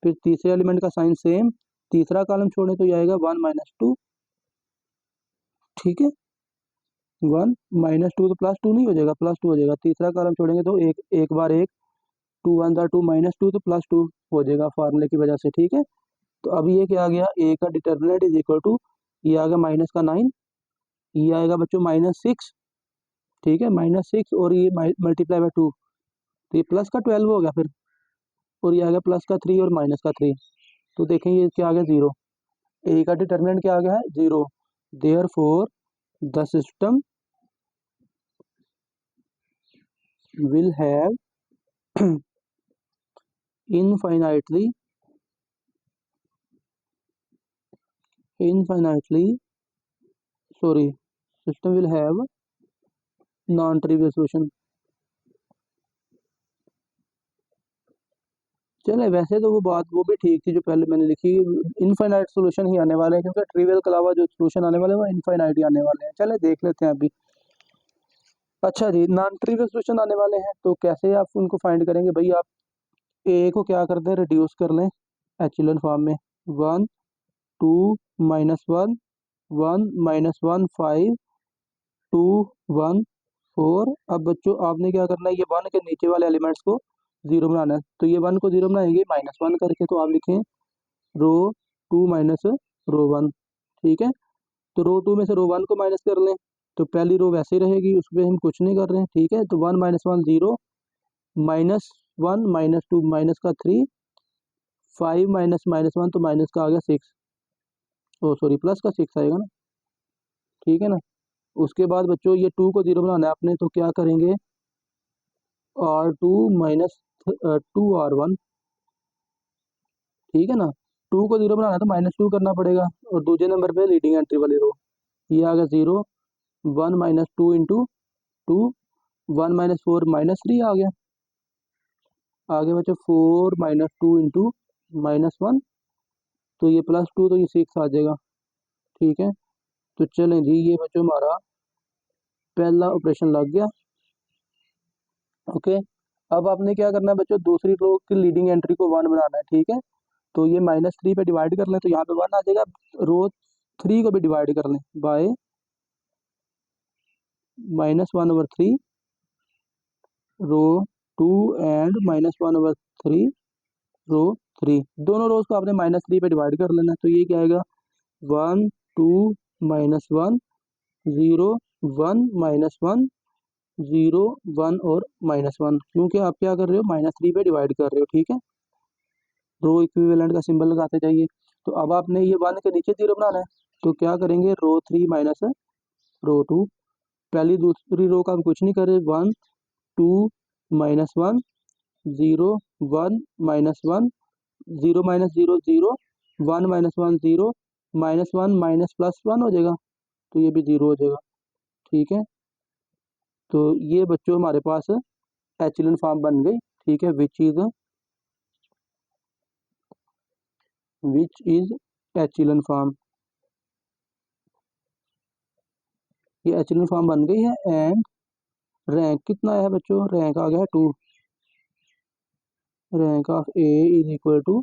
फिर तीसरे एलिमेंट का साइन सेम, तीसरा कॉलम छोड़ें तो ये आएगा 1 -2। ठीक है, 1 -2 तो +2 नहीं हो जाएगा, +2 हो जाएगा। तीसरा कॉलम छोड़ेंगे तो एक एक बार एक, 2 1 2 -2 तो +2 हो जाएगा फार्मूले की वजह से। ठीक है, तो अब ये क्या आ गया, ए का डिटर्मिनेंट इज इक्वल टू, ये आ गया माइनस का 9, ये आएगा बच्चों -6। ठीक है, -6 और ये मल्टीप्लाई बाय 2, तो ये प्लस का 12 हो गया फिर, और ये आ गया प्लस का 3 और माइनस का 3। तो देखें ये क्या आ गया, 0। ए का डिटर्मिनेंट क्या आ गया है, 0। Therefore the system will have infinitely sorry system will have non-trivial solution। चले वैसे तो वो बात वो भी ठीक थी जो पहले मैंने लिखी, इनफाइनाइट सॉल्यूशन ही आने वाले हैं क्योंकि ट्रिवियल के अलावा जो सॉल्यूशन आने वाले हैं वो इनफाइनाइट ही आने वाले हैं। चले देख लेते हैं अभी। अच्छा जी, नॉन ट्रिवियल सॉल्यूशन आने वाले हैं तो कैसे आप उनको फाइंड करेंगे भाई, आप ए को क्या कर दें, रिड्यूस कर लें एचेलन फॉर्म में। 1 2 -1 1 -1 5 2 1 4। अब बच्चों आपने क्या करना है, ये 1 के नीचे वाले एलिमेंट्स को 0 बनाना है। तो ये 1 को 0 बनाएंगे -1 करके, तो आप लिखें रो 2 माइनस रो 1। ठीक है, तो रो 2 में से रो 1 को माइनस कर लें, तो पहली रो वैसे ही रहेगी, उस पर हम कुछ नहीं कर रहे हैं। ठीक है, तो 1 -1 0, -1 -2 माइनस का 3, 5 -1 तो माइनस का आ गया 6, ओ सॉरी प्लस का 6 आएगा ना। ठीक है ना, उसके बाद बच्चों ये 2 को 0 बनाना है आपने, तो क्या करेंगे, R2 माइनस 2R1। ठीक है ना, 2 को 0 बनाना है तो -2 करना पड़ेगा, और दूसरे नंबर पे लीडिंग एंट्री वाली रो, ये आ गया 0 1 -2 इंटू 2, 1 -4 -3 आ गया। आगे बच्चों 4 -2 इंटू -1, तो ये +2, तो ये 6 आ जाएगा। ठीक है, तो चलें जी, ये बच्चों हमारा पहला ऑपरेशन लग गया। ओके, अब आपने क्या करना है बच्चों, दूसरी रो की लीडिंग एंट्री को 1 बनाना है। ठीक है, तो ये -3 पे डिवाइड कर लें, तो यहाँ पे 1 आ जाएगा। रो 3 को भी डिवाइड कर लें बाय -1/3 रो 2 एंड -1/3 रो 3। दोनों रोज को आपने -3 पे डिवाइड कर लेना, तो ये क्या आएगा 1 2 -1 0 1 -1 0 1 और -1, क्योंकि आप क्या कर रहे हो, -3 पे डिवाइड कर रहे हो। ठीक है, रो इक्विवेलेंट का सिंबल लगाते जाइए। तो अब आपने ये 1 के नीचे 0 बनाना है, तो क्या करेंगे, रो 3 माइनस रो 2। पहली दूसरी रो का हम कुछ नहीं कर रहे, 1 2 -1 0 1 -1 0 -0 0 1 -1 0 -1 माइनस +1 हो जाएगा, तो ये भी 0 हो जाएगा। ठीक है, तो ये बच्चों हमारे पास एचेलन फॉर्म बन गई। ठीक है, विच इज एचेलन फॉर्म, ये एचेलन फॉर्म बन गई है। एंड रैंक कितना है बच्चों, रैंक आ गया है 2, rank of A is equal to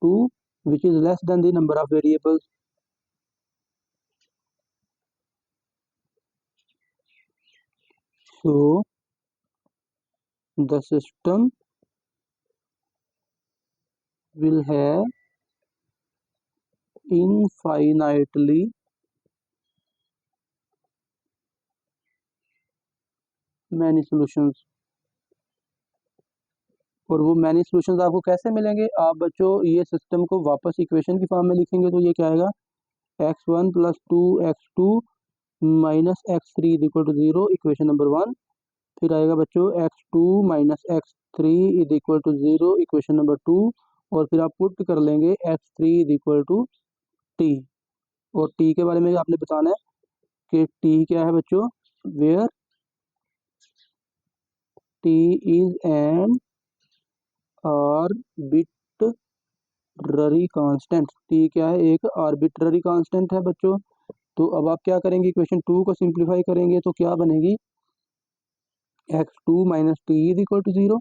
2 which is less than the number of variables. So the system will have infinitely many solutions। और वो मैनी सॉल्यूशंस आपको कैसे मिलेंगे, आप बच्चों ये सिस्टम को वापस इक्वेशन की फॉर्म में लिखेंगे, तो ये क्या आएगा, x1 + 2x2 - x3 = 0, equation number 1। फिर आएगा बच्चों x2 - x3 = 0, इक्वेशन नंबर 2। और फिर आप पुट कर लेंगे x3 = t। और t के बारे में आपने बताना है कि t क्या है बच्चों, where t is an arbitrary constant. T क्या है, एक आर्बिट्ररी कांस्टेंट है बच्चों। तो अब आप क्या करेंगे, इक्वेशन 2 को सिंप्लीफाई करेंगे, तो क्या बनेगी, x2 - t = 0,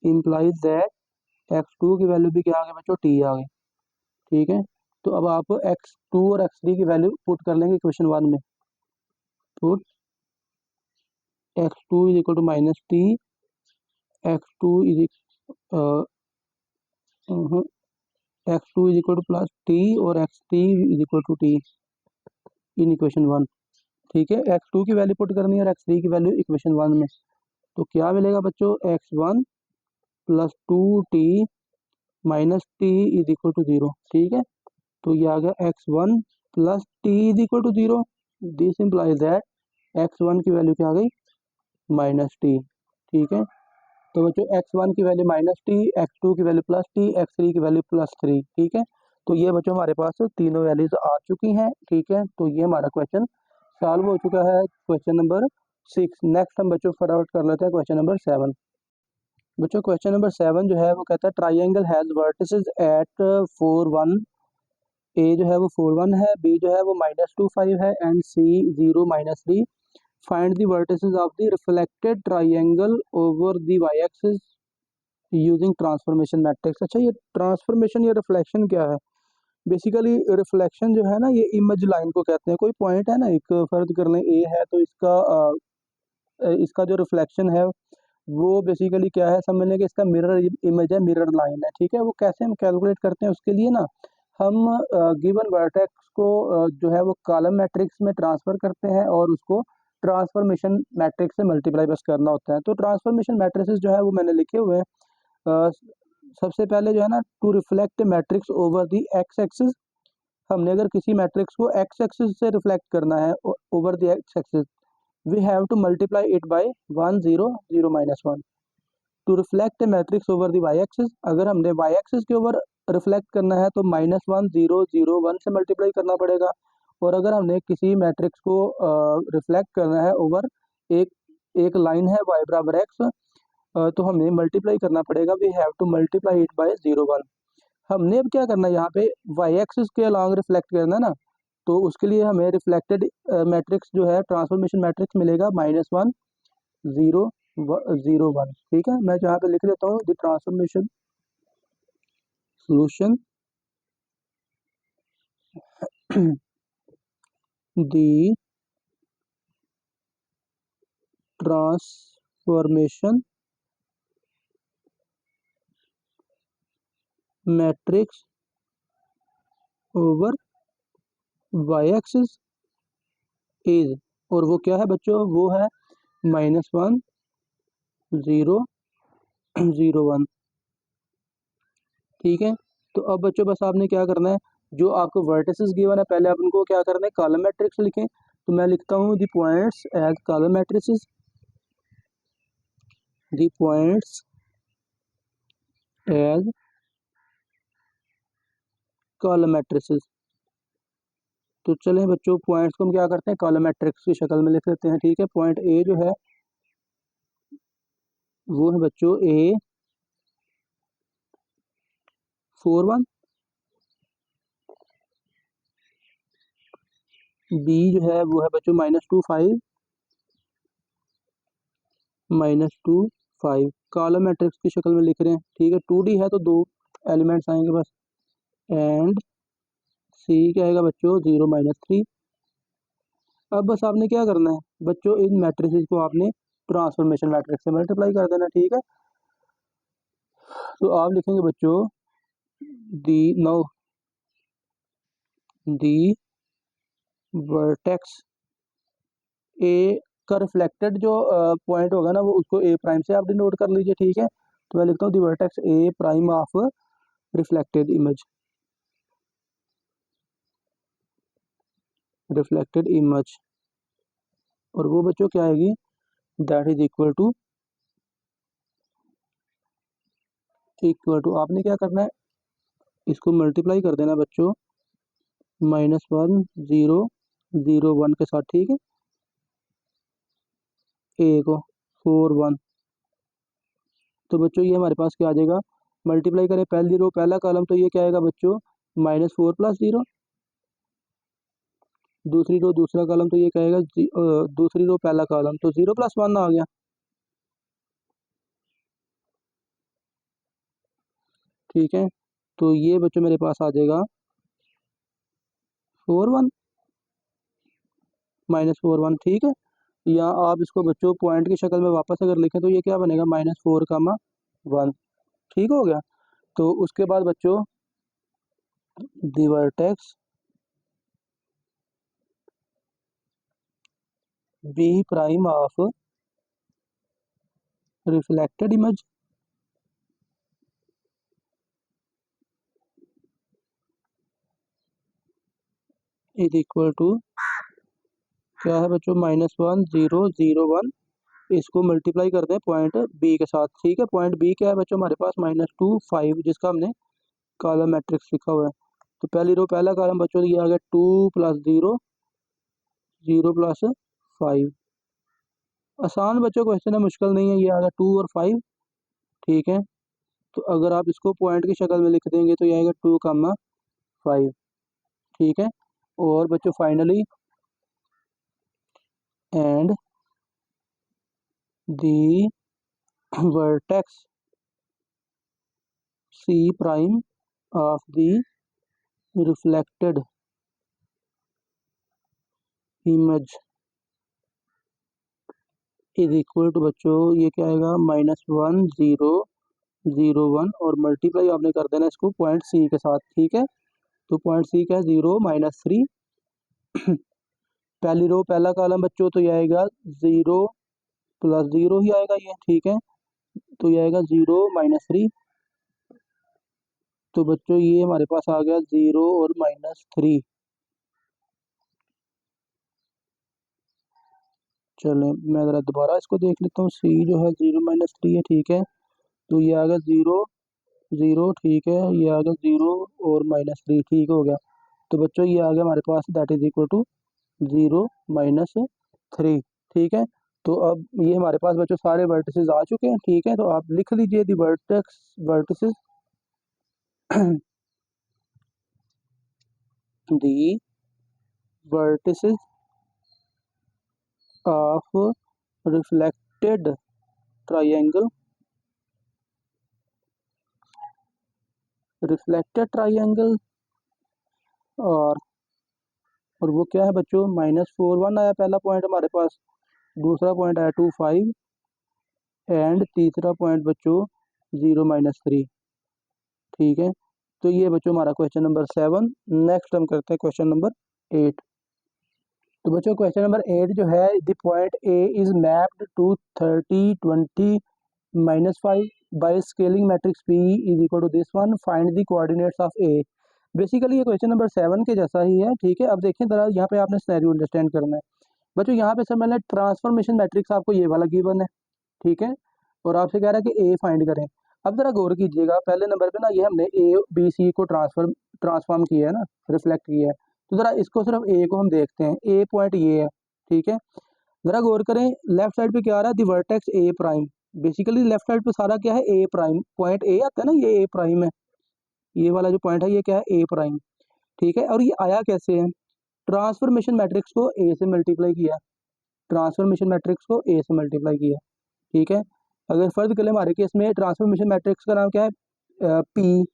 implies that x2 की वैल्यू भी क्या आ गई बच्चों, t आ गई। ठीक है, तो अब आप x2 और x3 की वैल्यू पुट कर लेंगे इक्वेशन 1 में। Put x2 = -t, x2 is x2 = +t और x3 = t इन इक्वेशन 1। ठीक है, x2 की वैल्यू पुट करनी है और x3 की वैल्यू इक्वेशन 1 में, तो क्या मिलेगा बच्चों, x1 + 2t - t = 0। ठीक है, तो ये आ गया x1 + t = 0। This implies that x1 की वैल्यू क्या आ गई, -t। ठीक है, तो बच्चों x1 की वैल्यू -t, x2 की वैल्यू +t, x3 की वैल्यू +3। ठीक है, तो ये बच्चों हमारे पास तीनों वैल्यूज आ चुकी हैं। ठीक है, तो ये हमारा क्वेश्चन सॉल्व हो चुका है, क्वेश्चन नंबर 6। नेक्स्ट हम बच्चों फटाफट कर लेते हैं क्वेश्चन नंबर 7। बच्चों क्वेश्चन नंबर 7 जो है वो कहता है ट्राइंगल हैज वर्टिसेस एट 4 1। ए जो है वो 4 1 है, बी जो है वो -2 5 है, and C 0 -3। Find the vertices of the reflected triangle over the y axis using transformation matrix. अच्छा, ये ट्रांसफॉर्मेशन या रिफ्लेक्शन क्या है? बेसिकली रिफ्लेक्शन जो है ना, ये इमेज लाइन को कहते हैं। कोई पॉइंट है ना, एक फर्ज कर लें ए है, तो इसका जो रिफ्लेक्शन है वो बेसिकली क्या है, समझ लें कि इसका मिरर इमेज है, मिरर लाइन है, ठीक है। वो कैसे हम कैलकुलेट करते हैं, उसके लिए ना हम गिवन वर्टेक्स को जो है वो कॉलम मैट्रिक्स में ट्रांसफर करते हैं और उसको ट्रांसफॉर्मेशन मैट्रिक्स से मल्टीप्लाई बस करना होता है। तो ट्रांसफॉर्मेशन मैट्रिक्स जो है वो मैंने लिखे हुए हैं। सबसे पहले जो है ना, to reflect matrix over the x axis. हमने अगर किसी मैट्रिक्स को एक्स एक्सिस से रिफ्लेक्ट करना है over the x axis, we have to multiply it by 1 0 0 -1। To reflect a matrix over the y axis, अगर हमने वाई एक्सिस के ओवर रिफ्लेक्ट करना है तो -1 0 0 1 से मल्टीप्लाई करना पड़ेगा। और अगर हमने किसी मैट्रिक्स को रिफ्लेक्ट करना है ओवर एक एक लाइन है y बराबर x, तो हमें मल्टीप्लाई करना पड़ेगा, we have to multiply it by 0 1। हमने अब क्या करना है, यहाँ पे वाई एक्सिस के अलॉन्ग रिफ्लेक्ट करना है ना, तो उसके लिए हमें रिफ्लेक्टेड मैट्रिक्स जो है ट्रांसफॉर्मेशन मैट्रिक्स मिलेगा -1 0 0 1। ठीक है, मैं यहाँ पे लिख देता हूँ the transformation solution the transformation matrix over y axis is, और वो क्या है बच्चों, वो है -1 0 0 1। ठीक है, तो अब बच्चों बस आपने क्या करना है, जो आपको वर्टिसेस गिवन है पहले आप उनको क्या करना है, कॉलम मैट्रिक्स लिखें। तो मैं लिखता हूँ the points as column matrices, the points as column matrices. तो चलें बच्चों, पॉइंट्स को हम क्या करते हैं, कॉलम मैट्रिक्स की शक्ल में लिख लेते हैं। ठीक है, पॉइंट ए जो है वो है बच्चों A 4 1, बी जो है वो है बच्चों -2 5 -2 5, कॉलम मैट्रिक्स की शक्ल में लिख रहे हैं। ठीक है, 2D है तो 2 एलिमेंट्स आएंगे बस, एंड सी क्या आएगा बच्चों 0 -3। अब बस आपने क्या करना है बच्चों, इन मैट्रिसेस को आपने ट्रांसफॉर्मेशन मैट्रिक्स से मल्टीप्लाई कर देना। ठीक है, तो आप लिखेंगे बच्चों दी नो दी वर्टेक्स ए का रिफ्लेक्टेड जो पॉइंट होगा ना, वो उसको ए प्राइम से आप डिनोट कर लीजिए। ठीक है, तो मैं लिखता हूँ the vertex A prime of reflected image, reflected image, और वो बच्चों क्या आएगी, दैट इज इक्वल टू आपने क्या करना है, इसको मल्टीप्लाई कर देना बच्चों -1 0 0 1 के साथ। ठीक है, ए को 4 1, तो बच्चों ये हमारे पास क्या आ जाएगा, मल्टीप्लाई करें पहली रो पहला कॉलम, तो ये क्या आएगा बच्चों -4 + 0, दूसरी रो दूसरा कॉलम, तो ये क्या आएगा दूसरी रो पहला कॉलम, तो 0 + 1 आ गया। ठीक है, तो ये बच्चों मेरे पास आ जाएगा 4 1 -4 1। ठीक है, या आप इसको बच्चों पॉइंट की शक्ल में वापस अगर लिखें तो ये क्या बनेगा -4 1। ठीक हो गया, तो उसके बाद बच्चों the vertex B prime of reflected image is equal to क्या है बच्चों -1 0 0 1, इसको मल्टीप्लाई करते हैं पॉइंट बी के साथ। ठीक है, पॉइंट बी क्या है बच्चों हमारे पास -2 5, जिसका हमने कॉलम मैट्रिक्स लिखा हुआ है। तो पहली रो पहला कॉलम बच्चों ये आ गया 2 + 0 0 + 5। आसान बच्चों क्वेश्चन है, मुश्किल नहीं है, ये आ गया 2 और 5। ठीक है, तो अगर आप इसको पॉइंट की शक्ल में लिख देंगे तो ये आएगा 2 5। ठीक है, और बच्चों finally and the vertex C prime of the reflected image is equal to बच्चों ये क्या आएगा -1001 और मल्टीप्लाई आपने कर देना इसको पॉइंट सी के साथ, ठीक है। तो पॉइंट सी क्या है 0 -3 पहली रो पहला कॉलम बच्चों तो ये आएगा 0 + 0 ही आएगा ये, ठीक है। तो ये आएगा 0 -3 तो बच्चों ये हमारे पास आ गया 0 और -3। चलें मैं ज़रा दोबारा इसको देख लेता हूँ। सी जो है 0 -3 है, ठीक है। तो ये आ गया 0 0, ठीक है। ये आ गया 0 और -3, ठीक हो गया। तो बच्चों ये आ गया हमारे पास दैट इज इक्वल टू 0 -3, ठीक है। तो अब ये हमारे पास बच्चों सारे वर्टिसेस आ चुके हैं, ठीक है। तो आप लिख लीजिए the vertices the vertices of reflected triangle और वो क्या है बच्चों -4 1 आया पहला पॉइंट हमारे पास, दूसरा पॉइंट आया 2 5 एंड तीसरा पॉइंट बच्चों 0 -3, ठीक है। तो ये बच्चों हमारा क्वेश्चन नंबर 7। नेक्स्ट हम करते हैं क्वेश्चन नंबर 8। तो बच्चों क्वेश्चन नंबर 8 जो है the point A is mapped to 30 20 -5 by scaling matrix P is equal to this one, find the coordinates of A. Basically ये क्वेश्चन नंबर 7 के जैसा ही है, ठीक है। अब देखिए जरा यहाँ पे आपने सिनेरियो अंडरस्टैंड करना है बच्चों। यहाँ पे सर मैंने ट्रांसफॉर्मेशन मैट्रिक्स आपको ये वाला गिवन है, ठीक है। और आपसे कह रहा है कि ए फाइंड करें। अब जरा गौर कीजिएगा पहले नंबर पे ना ये हमने ए बी सी को ट्रांसफॉर्म किया है ना, रिफ्लेक्ट किया है। तो जरा इसको सिर्फ ए को हम देखते हैं, ए पॉइंट ये है, ठीक है। जरा गौर करें लेफ्ट साइड पे क्या आ रहा है the vertex A prime. Basically left side पे सारा क्या है ए प्राइम, पॉइंट ए आता है ना, ये ए प्राइम है। ये वाला जो पॉइंट है ये क्या है ए प्राइम, ठीक है। और ये आया कैसे है, ट्रांसफॉर्मेशन मैट्रिक्स को ए से मल्टीप्लाई किया, ट्रांसफॉर्मेशन मैट्रिक्स को ए से मल्टीप्लाई किया, ठीक है। अगर फर्ज करें हमारे केस में ट्रांसफॉर्मेशन मैट्रिक्स का नाम क्या है पी,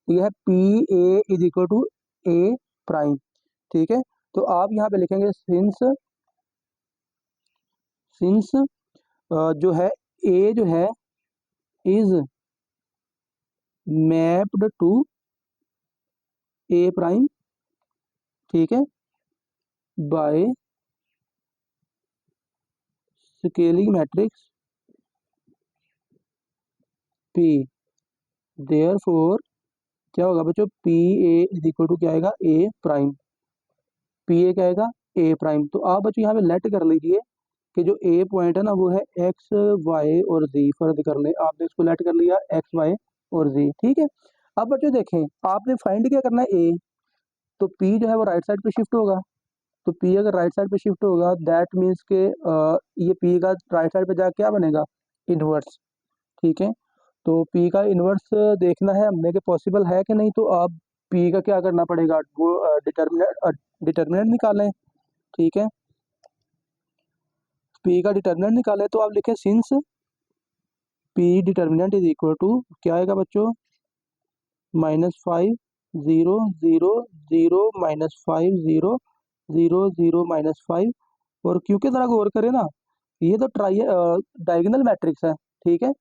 यह है P A is equal to A prime, ठीक है। तो आप यहाँ पे लिखेंगे सिंस जो है ए जो है is mapped to A prime, ठीक है, by scaling matrix P, therefore क्या होगा बच्चों P A is equal to क्या आएगा ए प्राइम, पी ए क्या आएगा ए प्राइम। तो आप बच्चों यहाँ पे लेट कर लीजिए कि जो ए पॉइंट है ना वो है एक्स वाई और जी, फर्ज कर ले आपने इसको लेट कर लिया एक्स वाई और जी, ठीक है। अब बच्चों देखें आपने फाइंड क्या करना है ए, तो पी जो है वो राइट साइड पे शिफ्ट होगा। तो पी अगर राइट साइड पे शिफ्ट होगा दैट मीन्स के ये पी का राइट साइड पे जाके क्या बनेगा इनवर्स, ठीक है। तो पी का इन्वर्स देखना है हमने कि पॉसिबल है कि नहीं। तो आप पी का क्या करना पड़ेगा, वो डिटर्मिनेंट निकालें, ठीक है। पी का डिटर्मिनेंट निकालें तो आप लिखें since P determinant is equal to क्या आएगा बच्चों -5 0 0 0 -5 0 0 0 -5। और क्योंकि ज़रा गौर करें ना ये तो डायगोनल मैट्रिक्स है, ठीक है।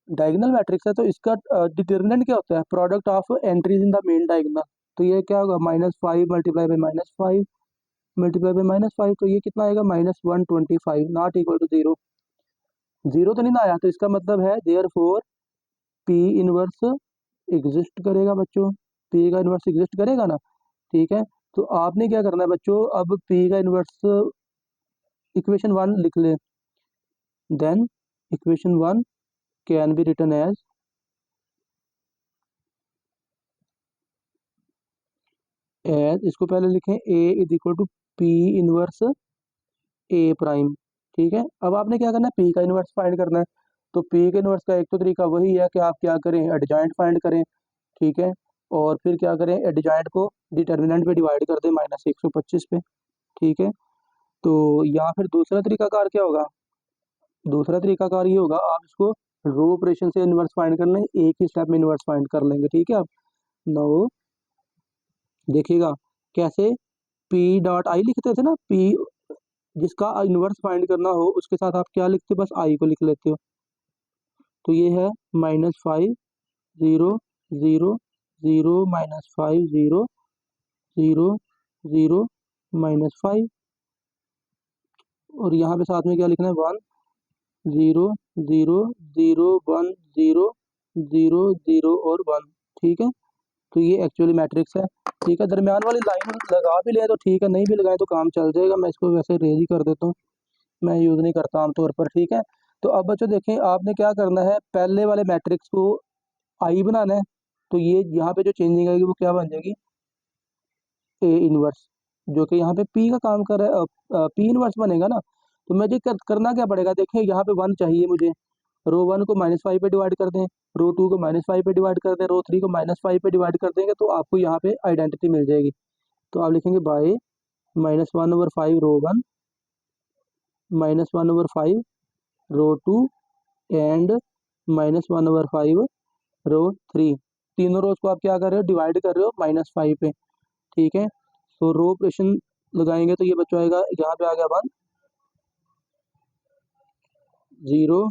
डायगोनल मैट्रिक्स है तो इसका डिटर्मिनेंट क्या होता है product of entries in the main diagonal. तो ये क्या होगा -5 मल्टीप्लाई बाई -5 मल्टीप्लाई बाई -5, तो ये कितना आएगा -125 नॉट इक्वल टू 0, 0 तो नहीं ना आया। तो इसका मतलब है देयरफॉर पी इनवर्स एग्जिस्ट करेगा बच्चों, पी का इनवर्स एग्जिस्ट करेगा ना, ठीक है। तो आपने क्या करना है बच्चों, अब पी का इनवर्स इक्वेशन 1 लिख ले, then equation 1 can be written as इसको पहले लिखें A is equal to P inverse A prime, ठीक है। अब आपने क्या करना है पी का इनवर्स फाइंड करना है। तो पी के इनवर्स का एक तो तरीका वही है कि आप क्या करें एडजॉइंट फाइंड करें, ठीक है। और फिर क्या करें एडजॉइंट को डिटर्मिनेंट पे डिवाइड कर दें -125 पे, ठीक है। तो या फिर दूसरा तरीकाकार क्या होगा, दूसरा तरीकाकार ये होगा आप इसको रो ऑपरेशन से इन्वर्स फाइंड कर लेंगे, एक ही स्टेप में इन्वर्स फाइंड कर लेंगे, ठीक है। अब नो देखिएगा कैसे, पी डॉट आई लिखते थे ना, पी जिसका इन्वर्स फाइंड करना हो उसके साथ आप क्या लिखते हो, बस आई को लिख लेते हो। तो ये है -5 0 0 0 -5 0 0 0 -5, और यहाँ पे साथ में क्या लिखना है, 1 0 0 0 1 0 0 0 और 1, ठीक है। तो ये एक्चुअली मैट्रिक्स है, ठीक है। दरमियान वाली लाइन लगा भी लें तो ठीक है, नहीं भी लगाए तो काम चल जाएगा। मैं इसको वैसे रेज ही कर देता हूँ, मैं यूज़ नहीं करता आमतौर पर, ठीक है। तो अब बच्चों देखें, आपने क्या करना है, पहले वाले मैट्रिक्स को आई बनाना है। तो ये यहाँ पे जो चेंजिंग आएगी वो क्या बन जाएगी, ए इनवर्स, जो कि यहाँ पे पी का काम कर रहा है, पी इनवर्स बनेगा ना। तो मुझे करना क्या पड़ेगा, देखिए यहाँ पे 1 चाहिए मुझे, रो 1 को -5 पे डिवाइड कर दें, रो 2 को -5 पे डिवाइड कर दें, रो 3 को -5 पे डिवाइड कर देंगे तो आपको यहाँ पे आइडेंटिटी मिल जाएगी। तो आप लिखेंगे बाय -1/5 रो 1, -1/5 रो 2 एंड -1/5 रो 3। तीनों रोज को आप क्या कर रहे हो, डिवाइड कर रहे हो -5 पे, ठीक है। तो रो ऑपरेशन लगाएंगे तो ये बच्चा आएगा, यहाँ पे आ गया 1 0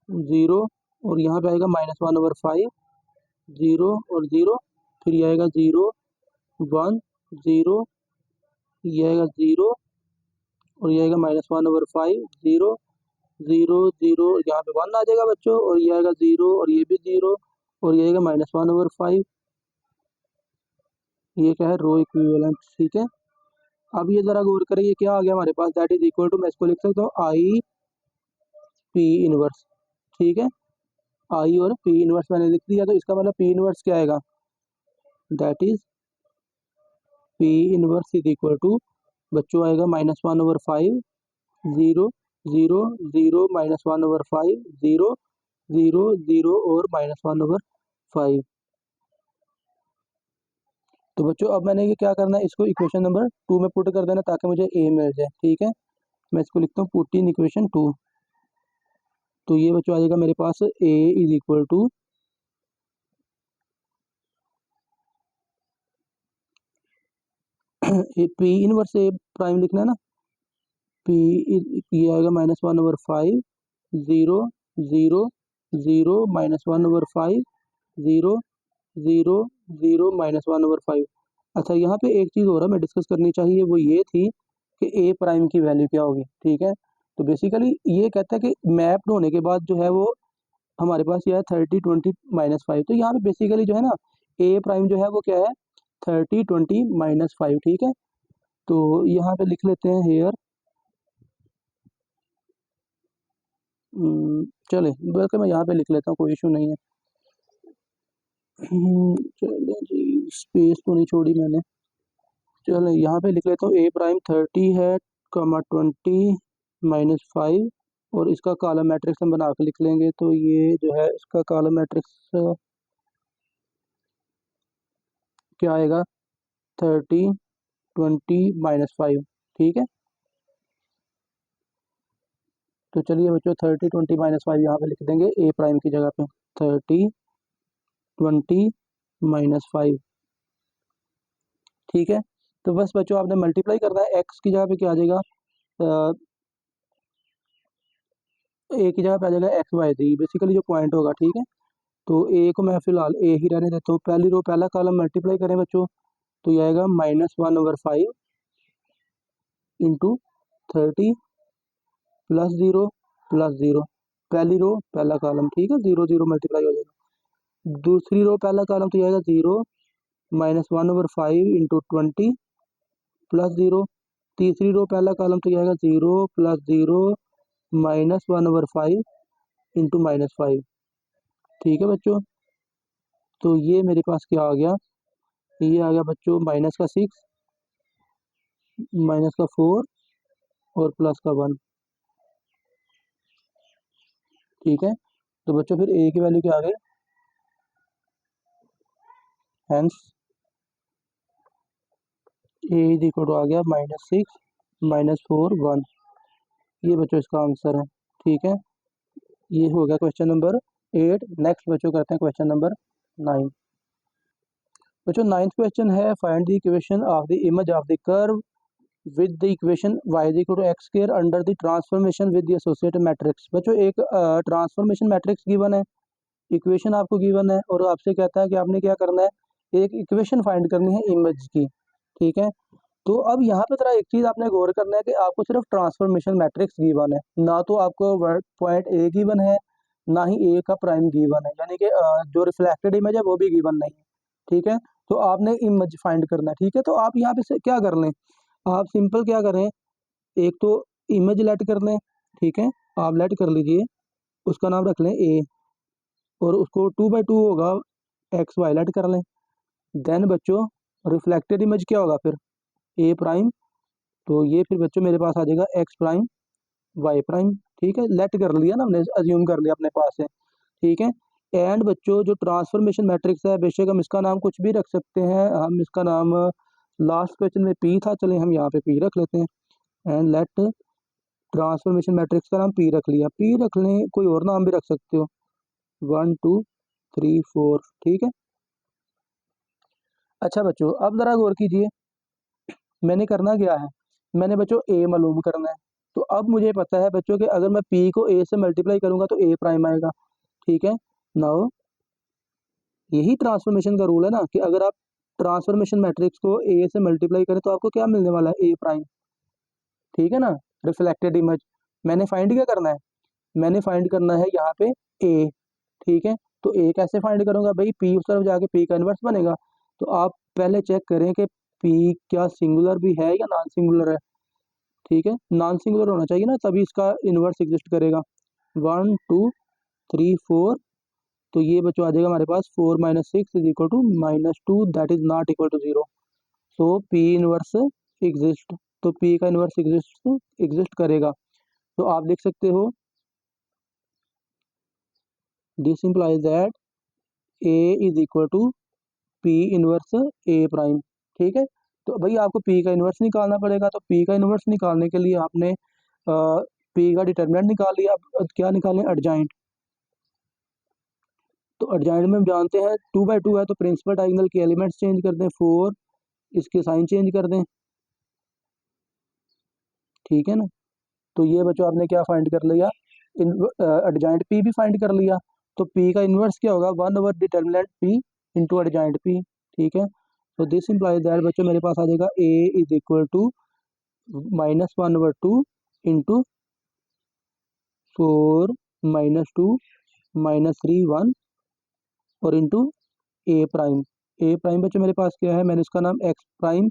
0, और यहाँ पे आएगा -1/5 0 और 0, फिर ये आएगा 0 1 0, ये आएगा 0, और ये आएगा -1/5 0 0 0, यहाँ पे 1 आ जाएगा बच्चों, और ये आएगा 0 और ये भी 0, और ये आएगा -1/5। ये क्या है, रो इक्विवेलेंट, ठीक है। अब ये जरा गौर करें, ये क्या आ गया हमारे पास, दैट इज इक्वल टू, मैं इसको लिख सकता हूँ आई पी इनवर्स, ठीक है। आई और पी इनवर्स मैंने लिख दिया, तो इसका मतलब पी इनवर्स क्या आएगा, that is P inverse is equal to बच्चों आएगा -1/5 0 0 0 -1/5 0 0 0 और -1/5। तो बच्चों अब मैंने ये क्या करना है, इसको इक्वेशन नंबर 2 में पुट कर देना ताकि मुझे ए मिल जाए, ठीक है। मैं इसको लिखता हूँ पुट इन इक्वेशन 2। तो ये बच्चों आ जाएगा मेरे पास A is equal to P inverse A prime लिखना है ना, पी ये आएगा -1/5 0 0 0 -1/5 0 0 0 -1/5। अच्छा, यहाँ पे एक चीज़ और है मैं डिस्कस करनी चाहिए, वो ये थी कि ए प्राइम की वैल्यू क्या होगी, ठीक है। तो बेसिकली ये कहता है कि मैप्ड होने के बाद जो है वो हमारे पास ये है 30 20 -5। तो यहाँ पे बेसिकली जो है ना, ए प्राइम जो है वो क्या है, 30 20 -5, ठीक है। तो यहाँ पे लिख लेते हैं हेयर, चले बल्कि मैं यहाँ पे लिख लेता हूँ, कोई इशू नहीं है। चलो जी, स्पेस तो नहीं छोड़ी मैंने, चलो यहाँ पे लिख लेता हूँ ए प्राइम 30 है, कमा 20 -5, और इसका कॉलम मैट्रिक्स हम बना के लिख लेंगे। तो ये जो है इसका कॉलम मैट्रिक्स क्या आएगा, 30 20 -5, ठीक है। तो चलिए बच्चों 30 20 -5 यहाँ पे लिख देंगे ए प्राइम की जगह पे, 30 20 -5, ठीक है। तो बस बच्चों आपने मल्टीप्लाई करना है, एक्स की जगह पे क्या आ जाएगा, ए की जगह पे आ जाएगा एक्स वाई जी, बेसिकली जो पॉइंट होगा, ठीक है। तो ए को मैं फिलहाल ए ही रहने देता हूँ। पहली रो पहला कॉलम मल्टीप्लाई करें बच्चों, तो ये आएगा -1/5 इंटू 30 +0 +0, पहली रो पहला कॉलम, ठीक है, 0 0 मल्टीप्लाई हो जाएगा। दूसरी रो पहला कॉलम तो ये आएगा 0 -1/5 इंटू 20 +0। तीसरी रो पहला कॉलम तो ये आएगा 0 +0 -1/5 इंटू -5, ठीक है बच्चों। तो ये मेरे पास क्या आ गया, ये आ गया बच्चों माइनस का 6 -4 और +1, ठीक है। तो बच्चों फिर ए की वैल्यू क्या आ गई, hence A is equal to आ गया -6 -4 1। ये बच्चों इसका आंसर है, ठीक है। ये हो गया क्वेश्चन नंबर 8। नेक्स्ट बच्चों करते हैं क्वेश्चन नंबर 9। बच्चों 9th क्वेश्चन है find the equation of the image of the curve with the equation y is equal to x square under the transformation with the associated matrix. बच्चों एक transformation matrix given है, equation आपको given है और आपसे कहता है कि आपने क्या करना है, एक इक्वेशन फाइंड करनी है इमेज की। ठीक है, तो अब यहाँ पे थोड़ा एक चीज आपने गौर करना है कि आपको सिर्फ ट्रांसफॉर्मेशन मैट्रिक्स गिवन है, ना तो आपको पॉइंट ए गिवन है, ना ही ए का प्राइम गिवन है, यानी कि जो रिफ्लेक्टेड इमेज है वो भी गिवन नहीं है। ठीक है, तो आपने इमेज फाइंड करना है। ठीक है, तो आप यहाँ पे क्या कर लें, आप सिंपल क्या करें, एक तो इमेज लेट कर लें। ठीक है, आप लेट कर लीजिए, उसका नाम रख लें ए, और उसको 2/2 होगा एक्स वाई लेट कर लें। देन बच्चों रिफ्लेक्टेड इमेज क्या होगा फिर, ए प्राइम, तो ये फिर बच्चों मेरे पास आ जाएगा एक्स प्राइम वाई प्राइम। ठीक है, लेट कर लिया ना हमने, अज्यूम कर लिया अपने पास है। ठीक है, एंड बच्चों जो ट्रांसफॉर्मेशन मैट्रिक्स है, बेशक हम इसका नाम कुछ भी रख सकते हैं, हम इसका नाम लास्ट क्वेश्चन में पी था, चले हम यहाँ पे पी रख लेते हैं। एंड लेट ट्रांसफॉर्मेशन मैट्रिक्स का नाम पी रख लिया, पी रख लें, कोई और नाम भी रख सकते हो, 1 2 3 4। ठीक है, अच्छा बच्चों अब जरा गौर कीजिए, मैंने करना क्या है, मैंने बच्चों ए मालूम करना है। तो अब मुझे पता है बच्चों कि अगर मैं पी को ए से मल्टीप्लाई करूंगा तो ए प्राइम आएगा। ठीक है, नाउ यही ट्रांसफॉर्मेशन का रूल है ना, कि अगर आप ट्रांसफॉर्मेशन मैट्रिक्स को ए से मल्टीप्लाई करें तो आपको क्या मिलने वाला है, ए प्राइम। ठीक है ना, रिफ्लेक्टेड इमेज मैंने फाइंड क्या करना है, मैंने फाइंड करना है यहाँ पे ए। ठीक है, तो ए कैसे फाइंड करूंगा भाई, पी उस तरफ जाके पी का इन्वर्स बनेगा। तो आप पहले चेक करें कि पी क्या सिंगुलर भी है या नॉन सिंगुलर है। ठीक है, नॉन सिंगुलर होना चाहिए ना, तभी इसका इन्वर्स एग्जिस्ट करेगा। 1 2 3 4, तो ये बच्चों आ जाएगा हमारे पास 4 - 6 is equal to -2, that is not equal to 0। So P inverse exist, तो पी का इनवर्स एग्जिस्ट करेगा। तो आप देख सकते हो this implies that A is equal to P inverse A prime. ठीक है, तो भाई आपको पी का इनवर्स निकालना पड़ेगा, तो पी का इनवर्स निकालने के लिए आपने पी का डिटर्मिनेंट निकाल लिया। अब क्या निकालें, एडजॉइंट। तो एडजॉइंट में हम जानते हैं 2/2 है, तो प्रिंसिपल डायगोनल के एलिमेंट्स चेंज कर दें, 4 इसके साइन चेंज कर दें। ठीक है ना, तो ये बच्चों आपने क्या फाइंड कर लिया, एडजॉइंट पी भी फाइंड कर लिया। तो पी का इनवर्स क्या होगा, 1 over determinant P into adjoint P. ठीक है, तो दिस इंप्लाइज दैट बच्चों मेरे पास आ जाएगा ए इज इक्वल टू -1/2 इंटू 4 -2 -3 1 और इंटू ए प्राइम। ए प्राइम बच्चों मेरे पास क्या है, मैंने इसका नाम एक्स प्राइम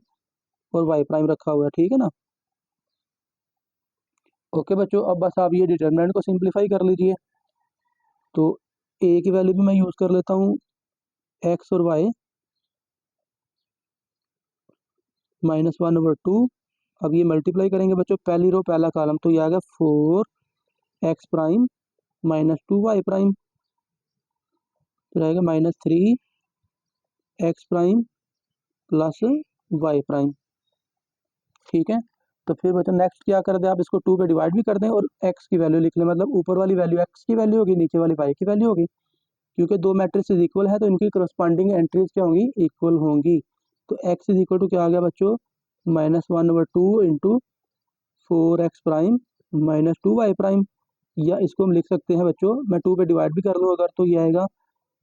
और वाई प्राइम रखा हुआ है। ठीक है ना, ओके बच्चों, अब बस आप ये डिटर्मिनेंट को सिंप्लीफाई कर लीजिए। तो ए की वैल्यू भी मैं यूज़ कर लेता हूँ एक्स और वाई -1/2। अब ये मल्टीप्लाई करेंगे बच्चों, पहली रो पहला कॉलम, तो ये आ गया 4 एक्स प्राइम -2 वाई प्राइम, तो रहेगा -3 x prime plus y prime. ठीक है, तो फिर बच्चों नेक्स्ट क्या कर दें, आप इसको 2 पे डिवाइड भी कर दें और एक्स की वैल्यू लिख लें, मतलब ऊपर वाली वैल्यू एक्स की वैल्यू होगी, नीचे वाली वाई की वैल्यू होगी। क्योंकि दो मैट्रिक्स इक्वल है तो इनकी करस्पॉन्डिंग एंट्रीज क्या होंगी, इक्वल होंगी। तो एक्स इज इक्वल टू क्या आ गया बच्चों, -1/2 into 4 x prime -2 y prime, या इसको हम लिख सकते हैं बच्चों, मैं 2 पे डिवाइड भी कर लूँ अगर, तो ये आएगा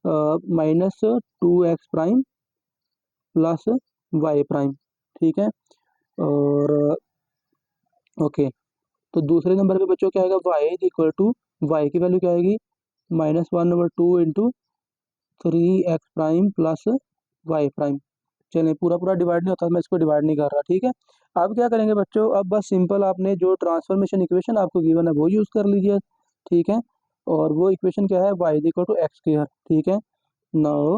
-2 x prime plus y prime. ठीक है, और ओके, तो दूसरे नंबर पे बच्चों क्या आएगा, y is equal to, y की वैल्यू क्या आएगी, -1/2 into 3 x prime plus y prime. चलें, पूरा पूरा डिवाइड नहीं होता, मैं इसको डिवाइड नहीं कर रहा। ठीक है, अब क्या करेंगे बच्चों, अब बस सिंपल आपने जो ट्रांसफॉर्मेशन इक्वेशन आपको गिवन है वो यूज़ कर लीजिए। ठीक है, और वो इक्वेशन क्या है, y is equal to x square. ठीक है, now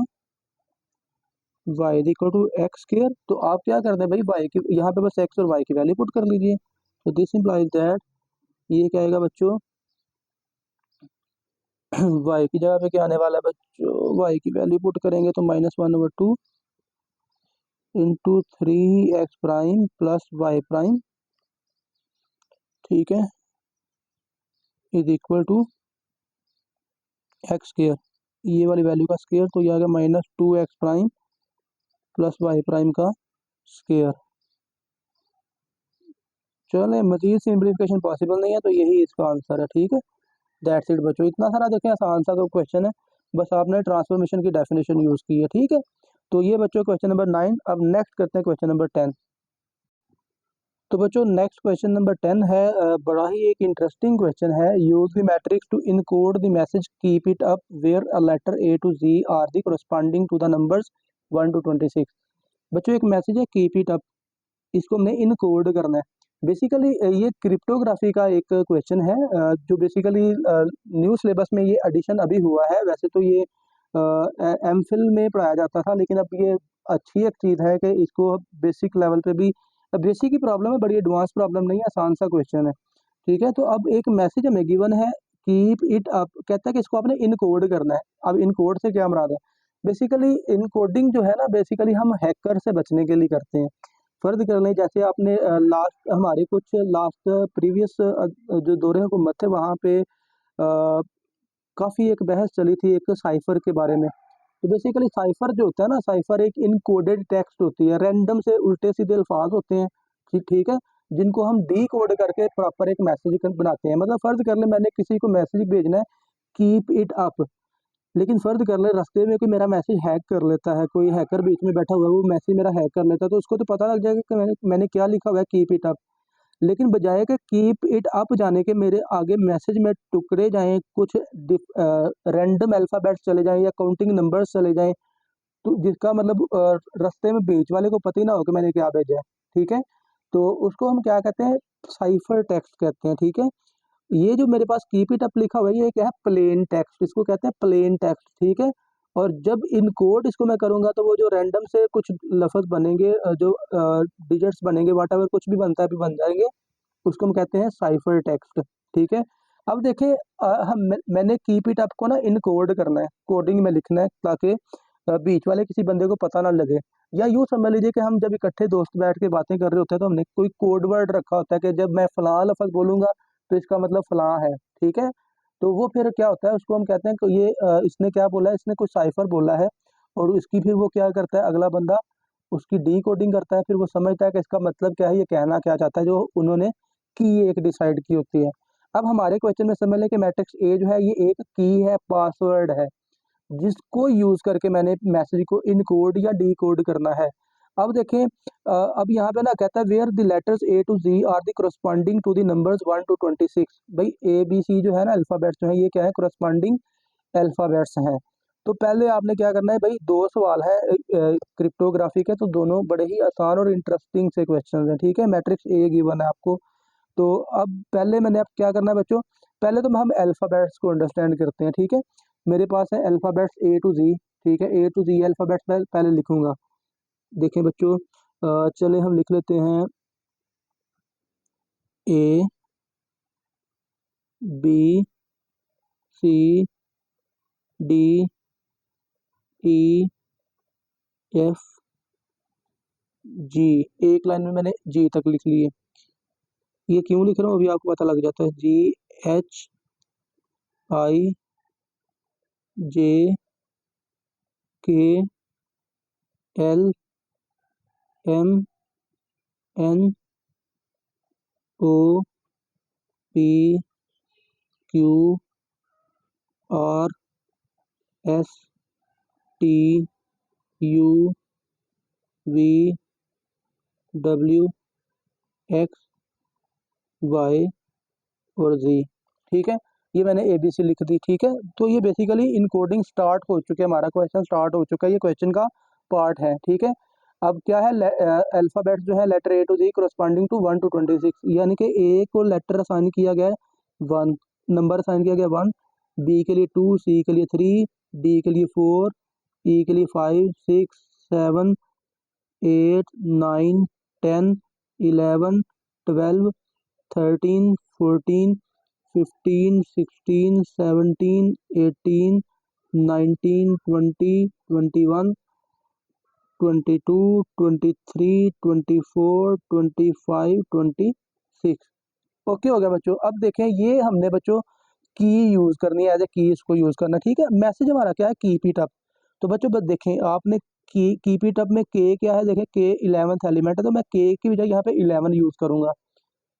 y is equal to x square, तो आप क्या कर दें भाई, वाई की यहाँ पे बस एक्स और वाई की वैल्यू पुट कर लीजिए। तो दिस इम्प्लाइज दैट, ये क्या आएगा बच्चों, वाई की जगह पे क्या आने वाला है बच्चों, वाई की वैल्यू पुट करेंगे तो -1/2 into 3 x prime plus y prime. ठीक है, is equal to x square, ये वाली वैल्यू का स्क्र, तो ये आ गया -2x prime plus y prime का स्क्र। चले मजीद सिंप्लीफिकेशन पॉसिबल नहीं है, तो यही इसका आंसर है। ठीक है, दैट्स इट बच्चों। इतना सारा देखें आसान सा तो क्वेश्चन है, बस आपने ट्रांसफॉर्मेशन की डेफिनेशन यूज़ की है। ठीक है, तो ये बच्चों क्वेश्चन नंबर 9। अब नेक्स्ट करते हैं क्वेश्चन नंबर 10। तो बच्चों नेक्स्ट क्वेश्चन नंबर 10 है, बड़ा ही एक इंटरेस्टिंग क्वेश्चन है। Use the matrix to encode the message keep it up where a letter A to Z are the corresponding to the numbers 1 to 26। बच्चों एक मैसेज है कीप इट अप, इसको हमने इनकोड करना है। बेसिकली ये cryptography का एक क्वेश्चन है, जो बेसिकली न्यू सिलेबस में ये एडिशन अभी हुआ है। वैसे तो ये एमफिल में पढ़ाया जाता था, लेकिन अब ये अच्छी एक चीज़ है कि इसको बेसिक लेवल पे भी, बेसिक ही प्रॉब्लम है, बड़ी एडवांस प्रॉब्लम नहीं है, आसान सा क्वेश्चन है। ठीक है, तो अब एक मैसेज हमें गिवन है कीप इट अप, कहता है कि इसको आपने इनकोड करना है। अब इनकोड से क्या मुराद है? बेसिकली इनकोडिंग जो है ना, बेसिकली हम हैकर से बचने के लिए करते हैं। फर्ज कर लें जैसे आपने लास्ट हमारे कुछ लास्ट प्रीवियस जो दौरे हुकूमत थे वहाँ पे काफ़ी एक बहस चली थी एक साइफर के बारे में। तो बेसिकली साइफर जो होता है ना, साइफर एक इनकोडेड टेक्स्ट होती है, रैंडम से उल्टे सीधे अल्फाज होते हैं। ठीक है, जिनको हम डी कोड करके प्रॉपर एक मैसेज बनाते हैं। मतलब फर्ज कर ले मैंने किसी को मैसेज भेजना है कीप इट अप, लेकिन फर्ज कर ले रास्ते में कोई मेरा मैसेज हैक कर लेता है, कोई हैकर बीच में बैठा हुआ है, वो मैसेज मेरा हैक कर लेता है, तो उसको तो पता लग जाएगा कि मैंने क्या लिखा हुआ है कीप इट अप। लेकिन बजाय कि कीप इट अप जाने के मेरे आगे मैसेज में टुकड़े जाएं, कुछ रैंडम अल्फ़ाबेट्स चले जाएं या काउंटिंग नंबर्स चले जाएं, तो जिसका मतलब रास्ते में बीच वाले को पता ही ना हो कि मैंने क्या भेजा है। ठीक है, तो उसको हम क्या कहते हैं? साइफर टेक्स्ट कहते हैं। ठीक है, ये जो मेरे पास कीप इट अप लिखा हुआ है ये क्या है? प्लेन टेक्स्ट, इसको कहते हैं प्लेन टेक्स्ट। ठीक है, और जब इनकोड इसको मैं करूंगा तो वो जो रैंडम से कुछ लफ्ज बनेंगे, जो डिजिट्स बनेंगे, वट एवर कुछ भी बनता है भी बन जाएंगे, उसको हम कहते हैं साइफर टेक्स्ट। ठीक है, अब देखें मैंने कीप इट अप को ना इनकोड करना है, कोडिंग में लिखना है, ताकि बीच वाले किसी बंदे को पता ना लगे। या यूँ समझ लीजिए कि हम जब इकट्ठे दोस्त बैठ के बातें कर रहे होते हैं तो हमने कोई कोड वर्ड रखा होता है कि जब मैं फलां लफ्ज बोलूंगा तो इसका मतलब फलां है। ठीक है, तो वो फिर क्या होता है, उसको हम कहते हैं कि ये इसने क्या बोला है, इसने कुछ साइफर बोला है, और इसकी फिर वो क्या करता है अगला बंदा, उसकी डी कोडिंग करता है, फिर वो समझता है कि इसका मतलब क्या है, ये कहना क्या चाहता है, जो उन्होंने की एक डिसाइड की होती है। अब हमारे क्वेश्चन में समझ लें कि मैट्रिक्स ए जो है ये एक की है, पासवर्ड है, जिसको यूज करके मैंने मैसेज को इनकोड या डीकोड करना है। अब देखें अब यहाँ पे ना कहता है where the letters A to Z are the corresponding to the numbers 1 to 26। भाई ए बी सी जो है ना अल्फाबेट्स जो है, ये क्या है? कोरस्पॉन्डिंग अल्फाबेट्स हैं। तो पहले आपने क्या करना है भाई, दो सवाल है क्रिप्टोग्राफी के, तो दोनों बड़े ही आसान और इंटरेस्टिंग से क्वेश्चन हैं। ठीक है, मैट्रिक्स ए गिवन है आपको। तो अब पहले मैंने अब क्या करना है बच्चों, पहले तो हम अल्फ़ाबेट्स को अंडरस्टैंड करते हैं। ठीक है, मेरे पास है अल्फ़ाबेट्स ए टू जी। ठीक है, ए टू जी अल्फ़ाबेट्स पहले लिखूंगा। देखें बच्चों, चले हम लिख लेते हैं A B C D E F G. एक लाइन में मैंने जी तक लिख लिए। ये क्यों लिख रहा हूँ अभी आपको पता लग जाता है। जी H I J K L M N O P Q R S T U V W X Y और जी। ठीक है, ये मैंने ए बी सी लिख दी। ठीक है, तो ये बेसिकली इनकोडिंग स्टार्ट हो चुके, हमारा क्वेश्चन स्टार्ट हो चुका है, ये क्वेश्चन का पार्ट है। ठीक है, अब क्या है, अल्फ़ाबेट्स जो है letter A to Z corresponding to 1 to 26, यानी कि ए को लेटर असाइन किया गया है 1, नंबर असाइन किया गया 1, बी के लिए 2, सी के लिए 3, डी के लिए 4, ई के लिए 5, 6, 7, 8, 9, 10, 11, 12, 13, 14, 15, 16, 17, 18, 19, 20, 21, 22, 23, 24, 25, 26। ओके हो गया बच्चों। अब देखें ये हमने बच्चों की यूज़ करनी है, एज ए की इसको यूज़ करना, ठीक है। मैसेज हमारा क्या है, कीप इट अप। तो बच्चों बस देखें आपने कीप इट अप में के क्या है, देखें के 11th एलिमेंट है, तो मैं के की बजाय यहाँ पे 11 यूज़ करूँगा,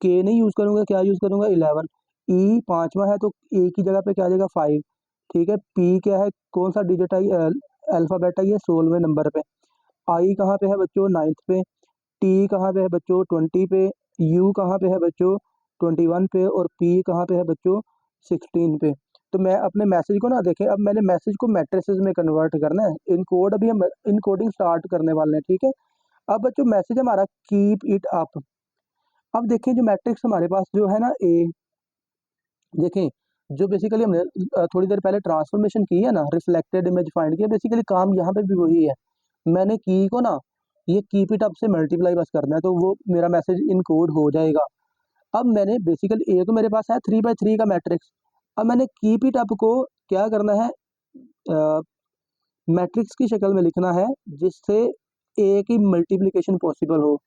के नहीं यूज़ करूँगा, क्या यूज़ करूँगा 11। ई 5वां है तो ए की जगह पे क्या आ जाएगा 5, ठीक है। पी क्या है, कौन सा डिजिट है, अल्फ़ाबेट है ये 16वें नंबर पे। आई कहाँ पे है बच्चों 9th पे। टी कहाँ पे है बच्चों 20 पे। यू कहाँ पे है बच्चों 21 पे। और पी कहाँ पे है बच्चों 16 पे। तो मैं अपने मैसेज को ना देखें, अब मैंने मैसेज को मैट्रिसेस में कन्वर्ट करना है, इनकोड अभी हम इनकोडिंग स्टार्ट करने वाले हैं, ठीक है। अब बच्चों मैसेज हमारा कीप इट अप। अब देखें जो मैट्रिक्स हमारे पास जो है ना ए, देखें जो बेसिकली हमने थोड़ी देर पहले ट्रांसफॉर्मेशन की है ना, रिफ्लेक्टेड इमेज फाइंड किया, बेसिकली काम यहाँ पे भी वही है। मैंने की को ना ये कीप इट अप से मल्टीप्लाई बस करना है, तो वो मेरा मैसेज इनकोड हो जाएगा। अब मैंने बेसिकली ए तो मेरे पास है 3/3 का मैट्रिक्स। अब मैंने कीप इट अप को क्या करना है, मैट्रिक्स की शक्ल में लिखना है जिससे ए की मल्टीप्लिकेशन पॉसिबल हो।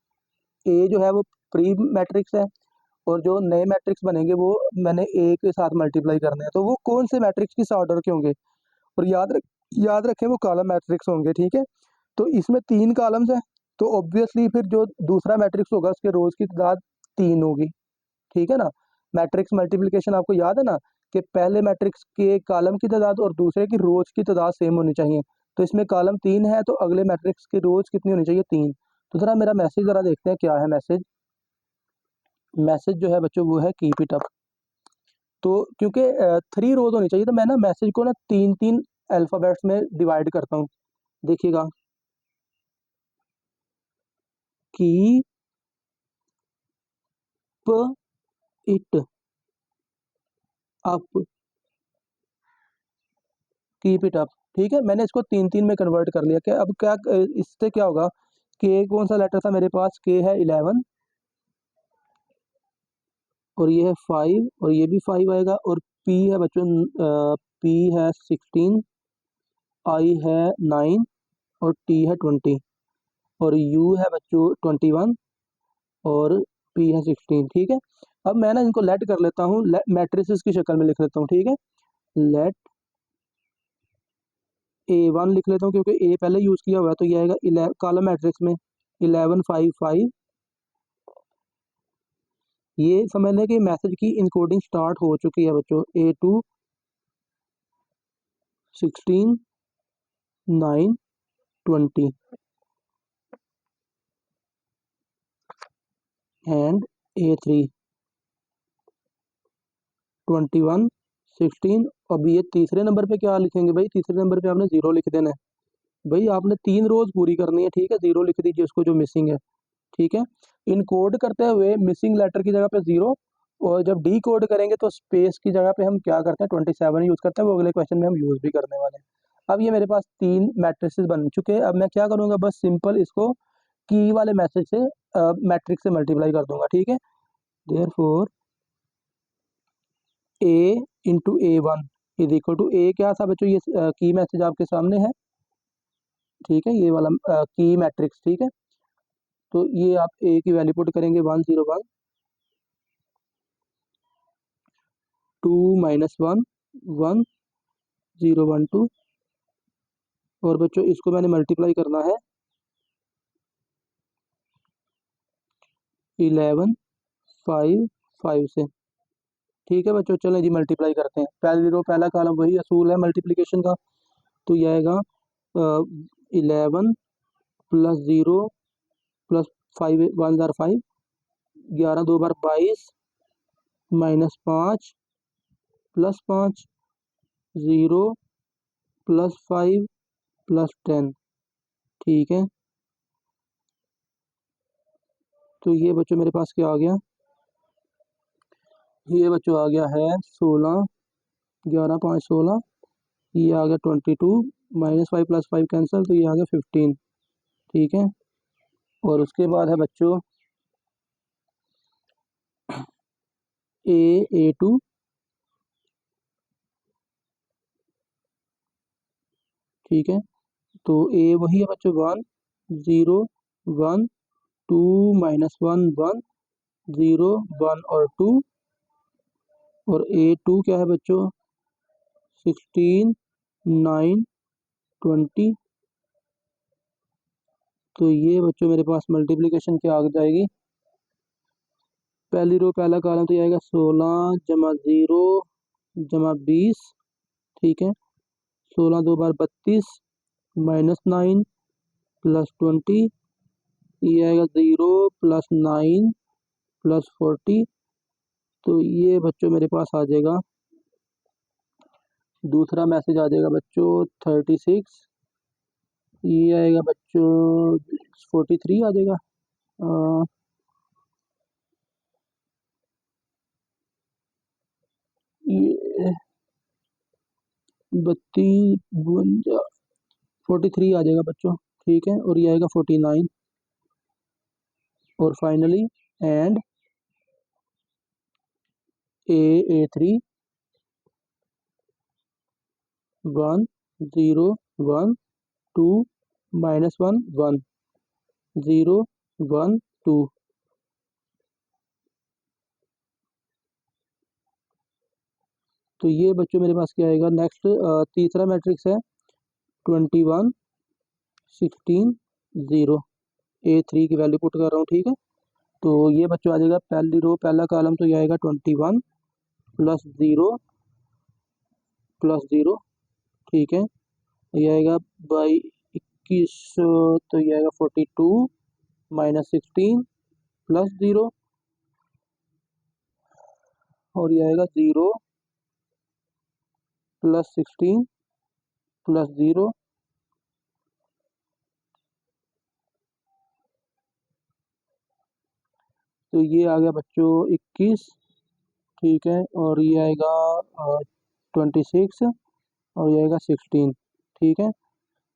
ए जो है वो प्री मैट्रिक्स है और जो नए मैट्रिक्स बनेंगे वो मैंने ए के साथ मल्टीप्लाई करने हैं, तो वो कौन से मैट्रिक्स किस ऑर्डर के होंगे। और याद रखें वो कॉलम मैट्रिक्स होंगे, ठीक है। तो इसमें 3 कॉलम्स हैं, तो ऑब्वियसली फिर जो दूसरा मैट्रिक्स होगा उसके रोज की तादाद 3 होगी, ठीक है ना। मैट्रिक्स मल्टीप्लिकेशन आपको याद है ना कि पहले मैट्रिक्स के कॉलम की तादाद और दूसरे की रोज की तादाद सेम होनी चाहिए। तो इसमें कॉलम 3 है तो अगले मैट्रिक्स की रोज कितनी होनी चाहिए 3। तो ज़रा मेरा मैसेज ज़रा देखते हैं क्या है मैसेज। मैसेज जो है बच्चों वो है कीप इट अप। तो क्योंकि 3 रोज होनी चाहिए तो मैं ना मैसेज को ना 3-3 अल्फ़ाबेट्स में डिवाइड करता हूँ। देखिएगा keep it up, keep it up, ठीक है। मैंने इसको 3-3 में कन्वर्ट कर लिया। क्या अब क्या इससे क्या होगा, के कौन सा लेटर था मेरे पास, के है 11 और ये है 5 और ये भी 5 आएगा। और पी है बच्चों, पी है 16, आई है 9 और टी है 20 और यू है बच्चों 21 और पी है 16, ठीक है। अब मैं ना इनको लेट कर लेता हूँ, मैट्रिसेस की शक्ल में लिख लेता हूँ, ठीक है। लेट A1 लिख लेता हूँ क्योंकि ए पहले यूज़ किया हुआ है, तो ये आएगा कॉलम मैट्रिक्स में 11 5 5। ये समझ लें कि मैसेज की इनकोडिंग स्टार्ट हो चुकी है बच्चों। A2 16 9 20 and A3 21 16। अब ये तीसरे नंबर पे क्या लिखेंगे भाई, तीसरे नंबर पे आपने 0 लिख देना है भाई, आपने 3 रोज पूरी करनी है, ठीक है। 0 लिख दीजिए उसको जो मिसिंग है, ठीक है। इनकोड करते हुए मिसिंग लेटर की जगह पे 0, और जब डी कोड करेंगे तो स्पेस की जगह पे हम क्या करते हैं 27 यूज़ करते हैं, वो अगले क्वेश्चन में हम यूज़ भी करने वाले हैं। अब ये मेरे पास 3 मैट्रिसेस बन चुके हैं। अब मैं क्या करूँगा, बस सिंपल इसको की वाले मैसेज से मैट्रिक्स से मल्टीप्लाई कर दूंगा, ठीक है। Therefore A into A1 is equal to A, क्या था बच्चों, ये की मैसेज आपके सामने है, ठीक है, ये वाला की मैट्रिक्स, ठीक है। तो ये आप ए की वैल्यू पुट करेंगे 101 2 -1 1 0 1 2। और बच्चों इसको मैंने मल्टीप्लाई करना है 11 5 5 से, ठीक है बच्चों। चलें जी मल्टीप्लाई करते हैं। पहला कॉलम वही असूल है मल्टीप्लिकेशन का, तो ये आएगा 11 प्लस 0 प्लस 5 1 ज़ार 5, 11 2 बार 22 -5 प्लस 5 0 प्लस 5 प्लस 10, ठीक है। तो ये बच्चों मेरे पास क्या आ गया, ये बच्चों आ गया है 16, 11 5 16, ये आ गया 22 -5 प्लस 5 कैंसिल, तो ये आ गया 15, ठीक है। और उसके बाद है बच्चों A2 ठीक है। तो ए वही है बच्चों 1 0 1 2 -1 1 0 1 और 2 और A2 क्या है बच्चों 16, 9, 20। तो ये बच्चों मेरे पास मल्टीप्लिकेशन क्या आ जाएगी, पहली रो पहला कॉलम तो ये आएगा 16 जमा 0 जमा 20, ठीक है। 16 2 बार 32 -9 प्लस 20, ये आएगा 0 प्लस 9 प्लस 40। तो ये बच्चों मेरे पास आ जाएगा, दूसरा मैसेज आ जाएगा बच्चों 36, ये आएगा बच्चों 43 आ जाएगा। ये 32 43 आ जाएगा बच्चों, ठीक है। और ये आएगा 49। और फाइनली एंड A3 1 0 1 2 -1 1 0 1 2। तो ये बच्चों मेरे पास क्या आएगा नेक्स्ट, तीसरा मैट्रिक्स है 21 16 0। A3 की वैल्यू पुट कर रहा हूँ, ठीक है। तो ये बच्चों आ जाएगा पहली रो पहला कॉलम तो ये आएगा 21 प्लस 0 प्लस 0, ठीक है। ये आएगा बाई 21, तो ये आएगा 42 -16 प्लस 0, और ये आएगा 0 प्लस 16 प्लस 0। तो ये आ गया बच्चों 21, ठीक है। और ये आएगा 26 और ये आएगा 16, ठीक है।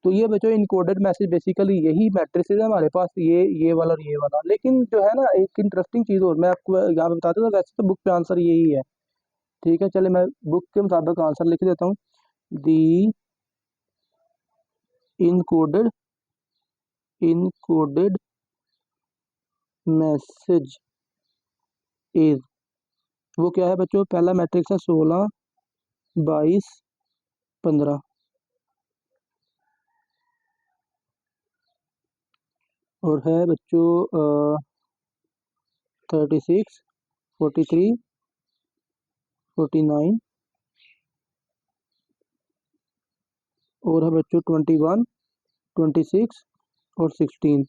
तो ये बच्चों इनकोडेड मैसेज बेसिकली यही मैट्रिसेस है हमारे पास, ये वाला और ये वाला। लेकिन जो है ना एक इंटरेस्टिंग चीज़ और मैं आपको यहाँ पे बताता हूँ, वैसे तो बुक पे आंसर यही है, ठीक है। चले मैं बुक के मुताबिक आंसर लिख देता हूँ। दी इनकोडेड मैसेज इज, वो क्या है बच्चों, पहला मैट्रिक्स है 16 22 15, और है बच्चों 36 43 49, और है बच्चों 21 26 और 16।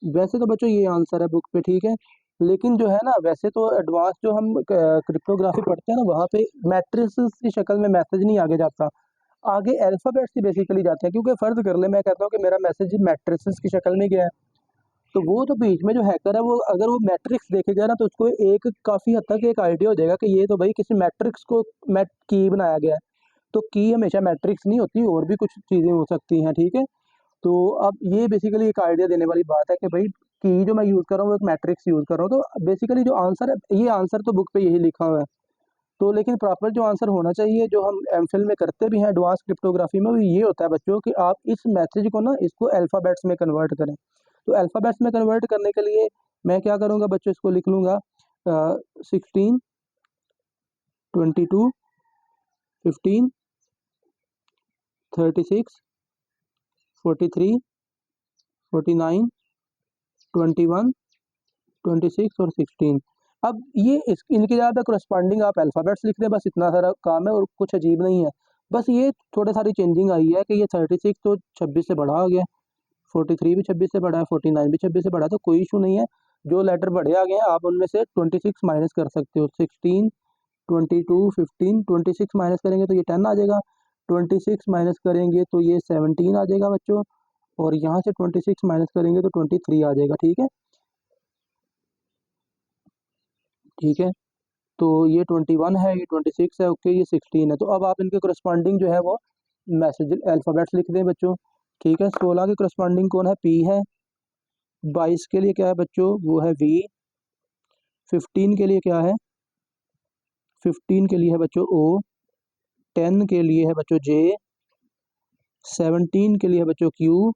वैसे तो बच्चों ये आंसर है बुक पे, ठीक है। लेकिन जो है ना वैसे तो एडवांस जो हम क्रिप्टोग्राफी पढ़ते हैं ना वहाँ पे मैट्रिसेस की शक्ल में मैसेज नहीं आगे जाता, आगे अल्फ़ाबेट्स ही बेसिकली जाते हैं। क्योंकि फ़र्ज़ कर ले मैं कहता हूँ कि मेरा मैसेज मैट्रिसेस की शक्ल में गया है, तो वो तो बीच में जो हैकर है वो अगर वो मैट्रिक्स देखेगा ना तो उसको एक काफ़ी हद तक एक आइडिया हो जाएगा कि ये तो भाई किसी मैट्रिक्स को मैट की बनाया गया है। तो की हमेशा मैट्रिक्स नहीं होती, और भी कुछ चीज़ें हो सकती हैं, ठीक है। तो अब ये बेसिकली एक आइडिया देने वाली बात है कि भाई की जो मैं यूज़ कर रहा हूँ वो एक मैट्रिक्स यूज़ कर रहा हूँ। तो बेसिकली जो आंसर है ये आंसर तो बुक पे यही लिखा हुआ है। तो लेकिन प्रॉपर जो आंसर होना चाहिए जो हम एमफिल में करते भी हैं एडवांस क्रिप्टोग्राफी में, वो ये होता है बच्चों कि आप इस मैसेज को ना इसको अल्फ़ाबेट्स में कन्वर्ट करें। तो अल्फ़ाबेट्स में कन्वर्ट करने के लिए मैं क्या करूँगा बच्चों, इसको लिख लूँगा 16 22 15 36 43 49 21 26 और 16। अब ये इनके ज़्यादा करस्पॉन्डिंग आप अल्फ़ाबेट्स लिख दें, बस इतना सारा काम है और कुछ अजीब नहीं है। बस ये थोड़ी सारी चेंजिंग आई है कि ये 36 तो 26 से बड़ा आ गया, 43 भी 26 से बड़ा है, 49 भी 26 से बड़ा है, तो कोई इशू नहीं है। जो लेटर बड़े आ गए हैं आप उनमें से 26 माइनस कर सकते हो। 16 22 15 26 माइनस करेंगे तो ये 10 आ जाएगा, 26 माइनस करेंगे तो ये 17 आ जाएगा बच्चों, और यहाँ से 26 माइनस करेंगे तो 23 आ जाएगा, ठीक है। ठीक है, तो ये 21 है, ये 26 है, ओके, ये 16 है। तो अब आप इनके करस्पॉन्डिंग जो है वो मैसेज अल्फ़ाबेट्स लिख दें बच्चों, ठीक है। 16 के करस्पॉन्डिंग कौन है, पी है। 22 के लिए क्या है बच्चों, वो है वी। 15 के लिए क्या है, 15 के लिए है बच्चों ओ। 10 के लिए है बच्चों जे। 17 के लिए है बच्चों क्यू।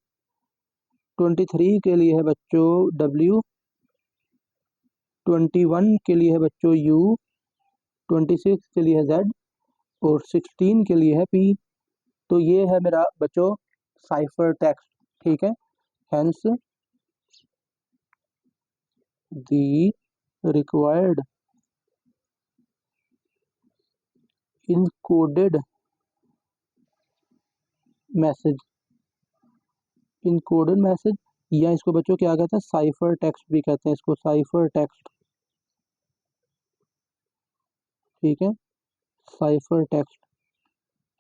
23 के लिए है बच्चों डब्ल्यू। 21 के लिए है बच्चों यू। 26 के लिए है Z और 16 के लिए है P। तो ये है मेरा बच्चों साइफर टेक्स्ट, ठीक है। Hence the required encoded message, encoded message या इसको बच्चों क्या कहते हैं, साइफर टेक्स्ट भी कहते हैं इसको, साइफर टेक्स्ट, ठीक है। साइफर टेक्स्ट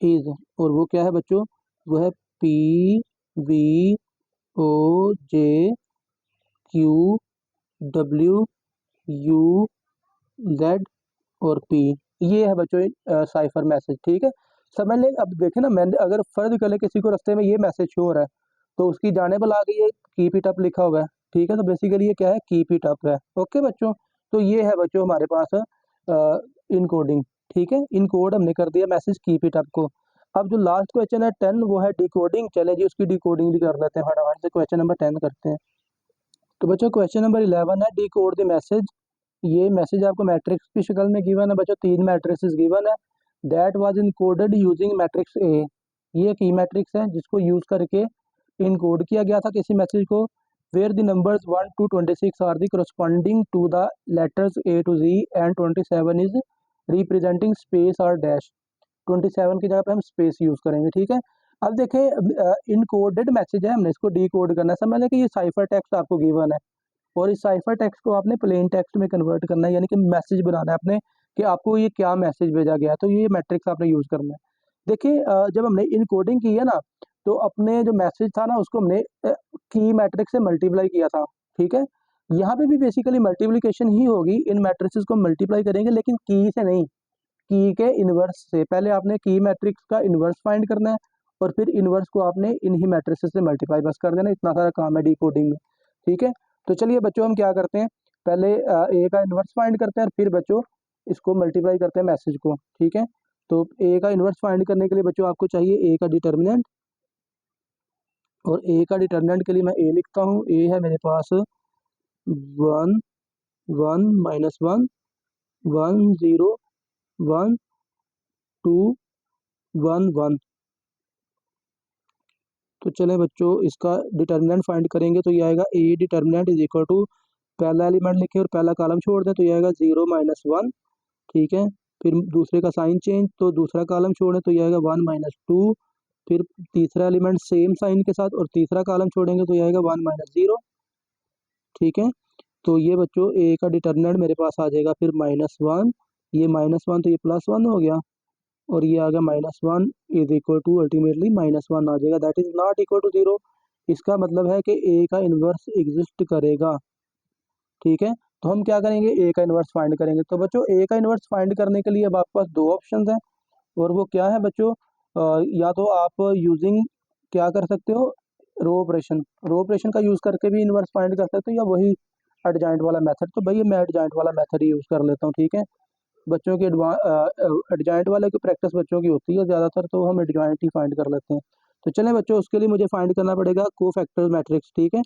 इज, और वो क्या है बच्चों, वो है PVOJQWUZ और P, ये है बच्चों साइफर मैसेज, ठीक है। समझ लें। अब देखें ना, मैंने अगर फर्ज कर ले किसी को रास्ते में ये मैसेज शो हो रहा है तो उसकी जाने पर आ गई है कीप इट अप लिखा हुआ है, ठीक है। तो बेसिकली ये क्या है, कीप इट अप है। ओके बच्चों, तो ये है बच्चों हमारे पास इनकोडिंग, ठीक है। इनकोड हमने कर दिया मैसेज कीप इट अप को। अब जो लास्ट क्वेश्चन है 10, वो है डिकोडिंग। चले जी उसकी डिकोडिंग भी कर लेते हैं फटाफट से, क्वेश्चन नंबर 10 करते हैं। तो बच्चों क्वेश्चन नंबर 11 है डिकोड द मैसेज। ये मैसेज आपको मैट्रिक्स की शक्ल में गिवन है बच्चों, 3 मैट्रिक्स गिवन है। That was encoded using matrix A, ये की मैट्रिक्स है जिसको यूज करके इनकोड किया गया था किसी मैसेज को। Where the numbers 1 to 26 are the corresponding to the letters A to Z and 27 is representing space और डैश। 27 की जगह पे हम स्पेस यूज करेंगे, ठीक है। अब देखें इनकोडेड मैसेज है, हमने इसको डीकोड करना है। समझ लें कि ये साइफर टेक्स्ट आपको गिवन है और इस साइफर टेक्स्ट को आपने प्लेन टेक्स्ट में कन्वर्ट करना है, यानी कि मैसेज बनाना है आपने कि आपको ये क्या मैसेज भेजा गया है। तो ये मैट्रिक्स आपने यूज करना है। देखिए जब हमने इनकोडिंग की है ना, तो अपने जो मैसेज था ना उसको हमने की मैट्रिक्स से मल्टीप्लाई किया था, ठीक है। यहाँ पे भी बेसिकली मल्टीप्लिकेशन ही होगी, इन मैट्रिक्स को मल्टीप्लाई करेंगे लेकिन की से नहीं, की के इनवर्स से। पहले आपने की मैट्रिक्स का इनवर्स फाइंड करना है और फिर इनवर्स को आपने इन ही मैट्रिक्स से मल्टीप्लाई बस कर देना। इतना सारा काम है डिकोडिंग में, ठीक है। तो चलिए बच्चों हम क्या करते हैं, पहले ए का इनवर्स फाइंड करते हैं और फिर बच्चों इसको मल्टीप्लाई करते हैं मैसेज को, ठीक है। तो ए का इनवर्स फाइंड करने के लिए बच्चों आपको चाहिए ए का डिटर्मिनेंट, और ए का डिटर्मिनेंट के लिए मैं ए लिखता हूँ। ए है मेरे पास 1 1 -1 1 0 1 2 1 1। तो चलें बच्चों इसका डिटर्मिनेंट फाइंड करेंगे तो ये आएगा A determinant is equal to, पहला एलिमेंट लिखें और पहला कॉलम छोड़ दें तो ये आएगा 0 -1, ठीक है। फिर दूसरे का साइन चेंज, तो दूसरा कॉलम छोड़ें तो ये आएगा 1 -2। फिर तीसरा एलिमेंट सेम साइन के साथ और तीसरा कॉलम छोड़ेंगे तो ये आएगा 1 -0, ठीक है। तो ये बच्चों ए का डिटर्मिनेंट मेरे पास आ जाएगा फिर -1, ये -1 तो ये +1 हो गया और ये आ गया -1 इज इक्वल टू अल्टीमेटली -1 आ जाएगा, that is not equal to 0। इसका मतलब है कि ए का इन्वर्स एग्जिस्ट करेगा, ठीक है। तो हम क्या करेंगे, ए का इन्वर्स फाइंड करेंगे। तो बच्चों ए का इन्वर्स फाइंड करने के लिए अब आपके पास 2 ऑप्शन हैं और वो क्या है बच्चों, या तो आप यूजिंग क्या कर सकते हो, रो ऑपरेशन का यूज़ करके भी इन्वर्स फाइंड कर सकते हो, या वही एडजॉइंट वाला मेथड। तो भैया मैं एडजॉइंट वाला मेथड ही यूज़ कर लेता हूँ, ठीक है। बच्चों की एडजॉइंट वाले की प्रैक्टिस बच्चों की होती है ज़्यादातर, तो हम एडजॉइंट ही फाइंड कर लेते हैं। तो चलें बच्चों उसके लिए मुझे फाइंड करना पड़ेगा कोफैक्टर्स मैट्रिक्स, ठीक है।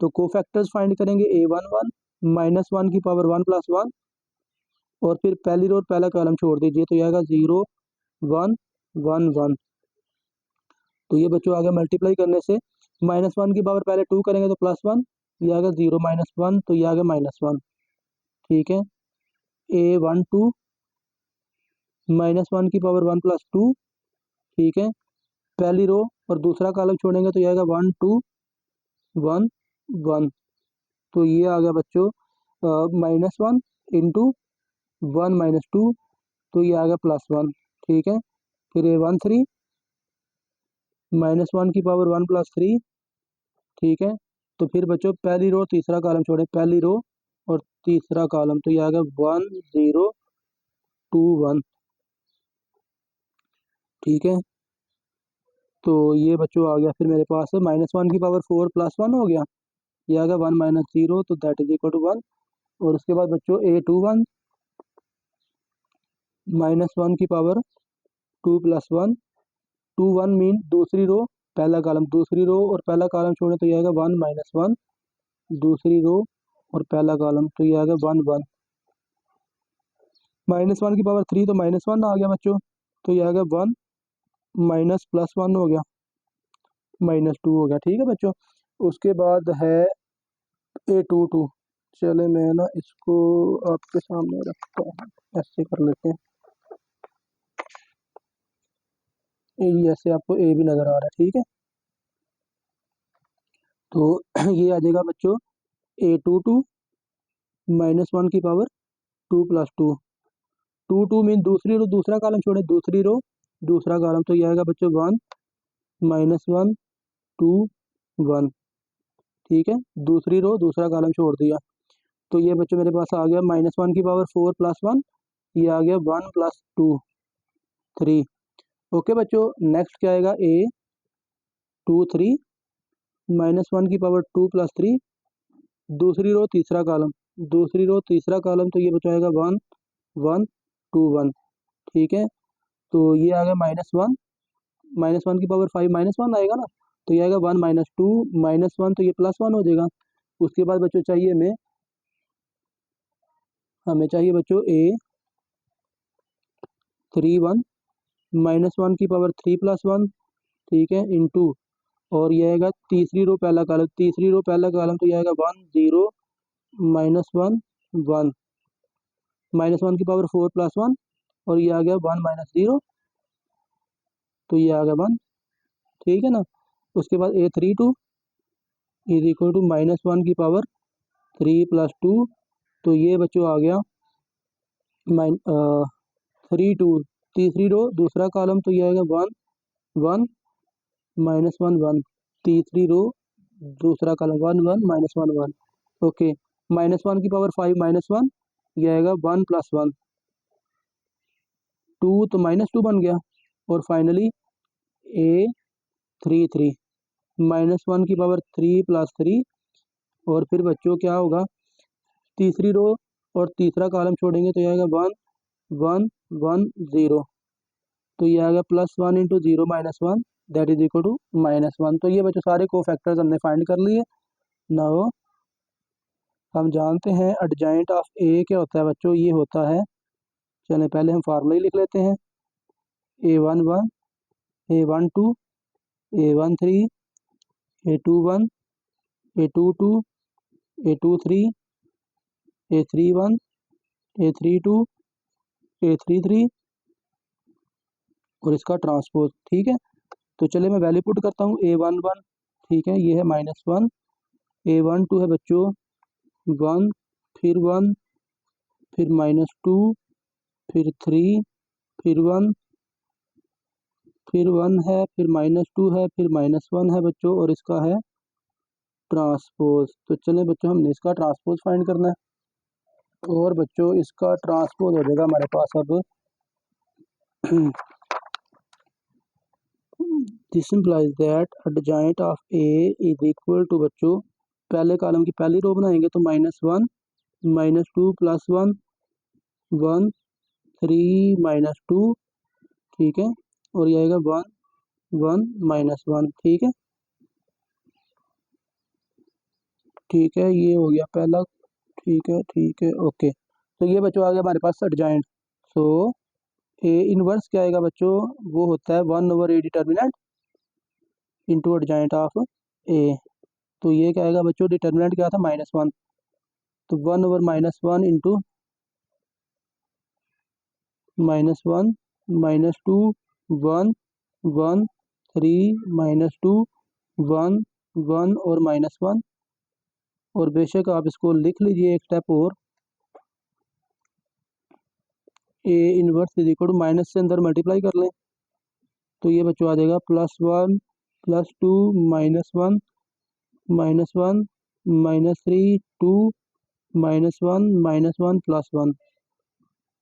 तो कोफैक्टर्स फाइंड करेंगे A11 -1 की पावर 1 + 1 और फिर पहली रो और पहला कॉलम छोड़ दीजिए तो ये आएगा 0 1 1 1। तो ये बच्चों आगे मल्टीप्लाई करने से -1 की पावर पहले 2 करेंगे तो +1, ये आएगा 0 -1 तो ये आ गया -1, ठीक है। A12 -1 की पावर 1 + 2, ठीक है। पहली रो और दूसरा कॉलम छोड़ेंगे तो ये आएगा 1 2 1 1। तो ये आ गया बच्चों -1 इंटू 1 -2 तो ये आ गया +1, ठीक है। फिर A13 -1 की पावर 1 + 3, ठीक है। तो फिर बच्चों पहली रो तीसरा कॉलम छोड़े, पहली रो और तीसरा कॉलम तो ये आ गया 1 0 2 1, ठीक है। तो ये बच्चों आ गया फिर मेरे पास -1 की पावर 4 + 1 हो गया, ये आ गया 1 -0 तो दैट इज इक्वल टू 1। और उसके बाद बच्चों A21 -1 की पावर 2 + 1, 2 1 मीन दूसरी रो पहला कॉलम, दूसरी रो और पहला कॉलम छोड़े तो ये आएगा 1 -1, दूसरी रो और पहला कॉलम तो ये आ गया 1 1, -1 की पावर 3 तो -1 आ गया बच्चों, तो ये आ गया 1 माइनस प्लस 1 हो गया, -2 हो गया। ठीक है बच्चों, उसके बाद है A22। चले मैं ना इसको आपके सामने रखता हूँ, ऐसे कर लेते हैं, ये ऐसे आपको ए भी नज़र आ रहा है। ठीक है, तो ये आ जाएगा बच्चों A22 -1 की पावर 2 + 2। 2 मीन दूसरी रो दूसरा कॉलम छोड़े, दूसरी रो दूसरा कॉलम, तो ये आएगा बच्चों 1 -1 2 1। ठीक है, दूसरी रो दूसरा कॉलम छोड़ दिया, तो ये बच्चों मेरे पास आ गया -1 की पावर 4 + 1, ये आ गया 1 + 2 3। ओके बच्चों, नेक्स्ट क्या आएगा A23 -1 की पावर 2 + 3, दूसरी रो तीसरा कॉलम, दूसरी रो तीसरा कॉलम, तो ये बच्चों आएगा 1 1 2 1। ठीक है, तो ये आ गया -1 की पावर 5 -1 आएगा ना, तो ये आएगा 1 -2 -1, तो ये +1 हो जाएगा। उसके बाद बच्चों चाहिए हमें चाहिए बच्चों A31 -1 की पावर 3 + 1। ठीक है, इंटू, और ये आएगा तीसरी रो पहला कॉलम, तीसरी रो पहला कॉलम, तो ये आएगा 1 0 -1 1 -1 की पावर 4 + 1, और ये आ गया 1 -0, तो ये आ गया 1। ठीक है ना, उसके बाद A32 = -1 की पावर 3 + 2, तो ये बच्चों आ गया 32, तीसरी रो दूसरा कॉलम, तो ये आएगा 1 1 -1 1, तीसरी रो दूसरा कॉलम 1 1 -1 1। ओके, -1 की पावर 5 -1, ये आएगा 1 + 1 2, तो -2 बन गया। और फाइनली A33 -1 की पावर 3 + 3, और फिर बच्चों क्या होगा, तीसरी रो और तीसरा कॉलम छोड़ेंगे, तो ये आएगा 1 1 1 0, तो ये आ गया +1 × 0 - 1 दैट इज इक्वल टू -1। तो ये बच्चों सारे कोफैक्टर्स हमने फाइंड कर लिए। नाउ हम जानते हैं एडजॉइंट ऑफ ए क्या होता है बच्चों, ये होता है, चलें पहले हम फार्मूला ही लिख लेते हैं, A11 A12 A13 A21 A22 A23 A31 A32 A33 और इसका ट्रांसपोज। ठीक है, तो चलिए मैं वैल्यू पुट करता हूँ A11। ठीक है, ये है -1, A12 है बच्चों 1, फिर 1, फिर -2, फिर 3, फिर 1, फिर 1 है, फिर -2 है, फिर -1 है बच्चों, और इसका है ट्रांसपोज। तो चलें बच्चों हमने इसका ट्रांसपोज फाइंड करना है, और बच्चों इसका ट्रांसपोज हो जाएगा हमारे पास अब this implies that adjoint of A is equal to बच्चों, पहले कॉलम की पहली रो बनाएंगे तो -1 -2 + 1 1 3 -2। ठीक है, और ये आएगा 1 1 -1। ठीक है, ठीक है, ये हो गया पहला। ठीक है, ठीक है, ओके, तो ये बच्चों आ गया हमारे पास एडजॉइंट। सो ए इनवर्स क्या आएगा बच्चों, वो होता है 1/A determinant into adjoint of A. तो ये क्या आएगा बच्चों, डिटर्मिनेंट क्या था -1, तो 1/-1 इंटू -1 -2 1 1 3 -2 1 1 और -1। और बेशक आप इसको लिख लीजिए एक स्टेप और, A inverse is equal to minus से अंदर मल्टीप्लाई कर लें, तो ये बच्चों आ जाएगा +1 +2 -1 -1 -3 2 -1 -1 +1।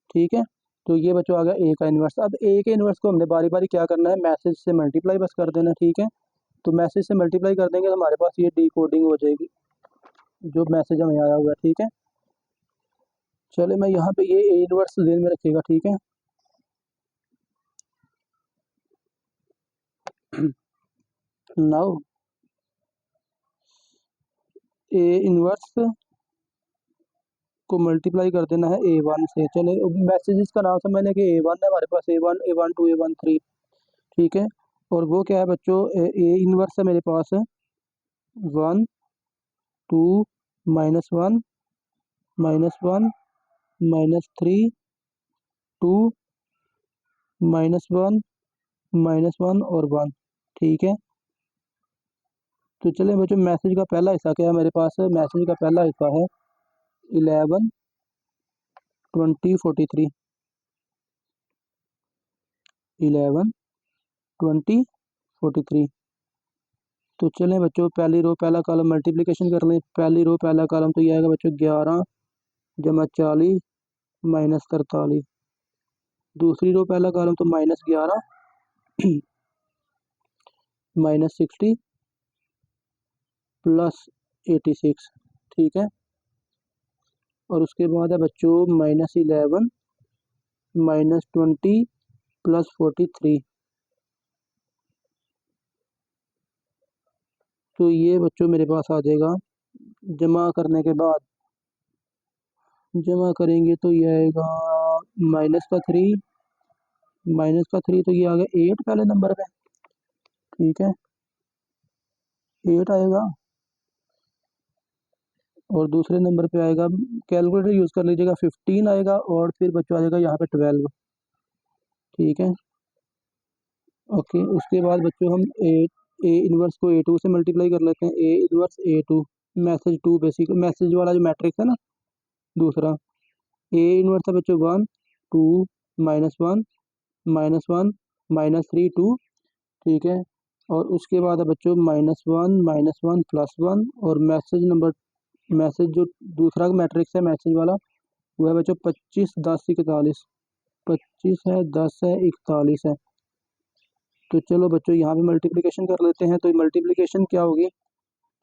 ठीक है, तो ये बच्चों आ गया ए का इन्वर्स। अब ए के इन्वर्स को हमने बारी बारी क्या करना है, मैसेज से मल्टीप्लाई बस कर देना। ठीक है, तो मैसेज से मल्टीप्लाई कर देंगे तो हमारे पास ये डिकोडिंग हो जाएगी जो मैसेज हमें आया हुआ है। ठीक है, चले मैं यहाँ पे ये ए इन्वर्स ध्यान में रखिएगा। ठीक है, नाउ ए इन्वर्स को मल्टीप्लाई कर देना है A1 से। चले मैसेजेस का नाम समझ लें कि A1 है हमारे पास, A1 A1 2 A1 3, ठीक है। और वो क्या है बच्चों, ए इनवर्स है मेरे पास 1 2 -1 -1 -3 2 -1 -1 और 1, ठीक है। तो चलिए बच्चों मैसेज का पहला हिस्सा क्या है मेरे पास, मैसेज का पहला हिस्सा है 11 20 43, 11 20 43। तो चलें बच्चों पहली रो पहला कॉलम मल्टीप्लिकेशन कर लें। पहली रो पहला कॉलम तो ये आएगा बच्चों 11 जमा 40 माइनस 43। दूसरी रो पहला कॉलम तो -11 -60 प्लस 86, ठीक है। और उसके बाद है बच्चों -11 -20 प्लस 43। तो ये बच्चों मेरे पास आ जाएगा, जमा करने के बाद जमा करेंगे तो ये आएगा -3 तो ये आ गया 8 पहले नंबर पे, ठीक है 8 आएगा। और दूसरे नंबर पे आएगा, कैलकुलेटर यूज़ कर लीजिएगा, 15 आएगा। और फिर बच्चों आ जाएगा यहाँ पे 12, ठीक है ओके। उसके बाद बच्चों हम ए इनवर्स को A2 से मल्टीप्लाई कर लेते हैं। A inverse A2 message 2 basic message वाला जो मैट्रिक्स है ना दूसरा, ए इनवर्स है बच्चों 1 2 -1 -1 -3 2, ठीक है। और उसके बाद है बच्चों -1 -1 +1। और मैसेज जो दूसरा मैट्रिक्स है मैसेज वाला वो है बच्चों 25 10 41, 25 है 10 है 41 है। तो चलो बच्चों यहाँ पे मल्टीप्लिकेशन कर लेते हैं। तो मल्टीप्लिकेशन क्या होगी,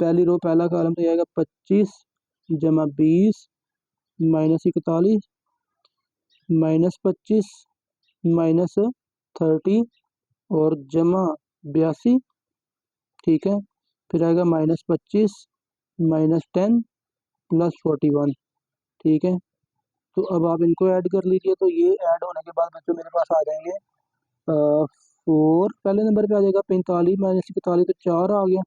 पहली रो पहला कॉलम तो आएगा 25 जमा 20 -41 -25 -30 और जमा 82, ठीक है। फिर आएगा -25 -10 प्लस 41, ठीक है। तो अब आप इनको ऐड कर लीजिए। तो ये ऐड होने के बाद बच्चों मेरे पास आ जाएंगे 4 पहले नंबर पे आ जाएगा 45 -41 तो 4 आ गया,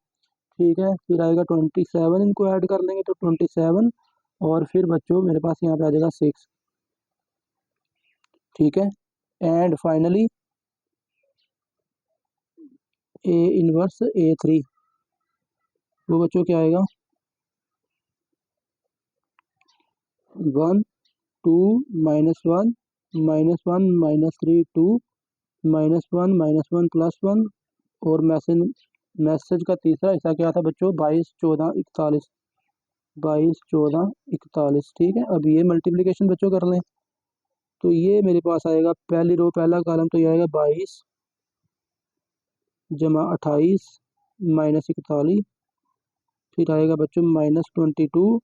ठीक है। फिर आएगा 27, इनको ऐड कर लेंगे तो 27। और फिर बच्चों मेरे पास यहाँ पे आ जाएगा 6, ठीक है। And finally A inverse A3, वो बच्चों क्या आएगा 1 2 -1 -1 -3 2 -1 -1 +1। और मैसेज का तीसरा हिस्सा क्या था बच्चों 22 14 41, 22 14 41, ठीक है। अब ये मल्टीप्लिकेशन बच्चों कर लें। तो ये मेरे पास आएगा पहली रो पहला कॉलम तो ये आएगा 22 जमा 28 -41। फिर आएगा बच्चों -22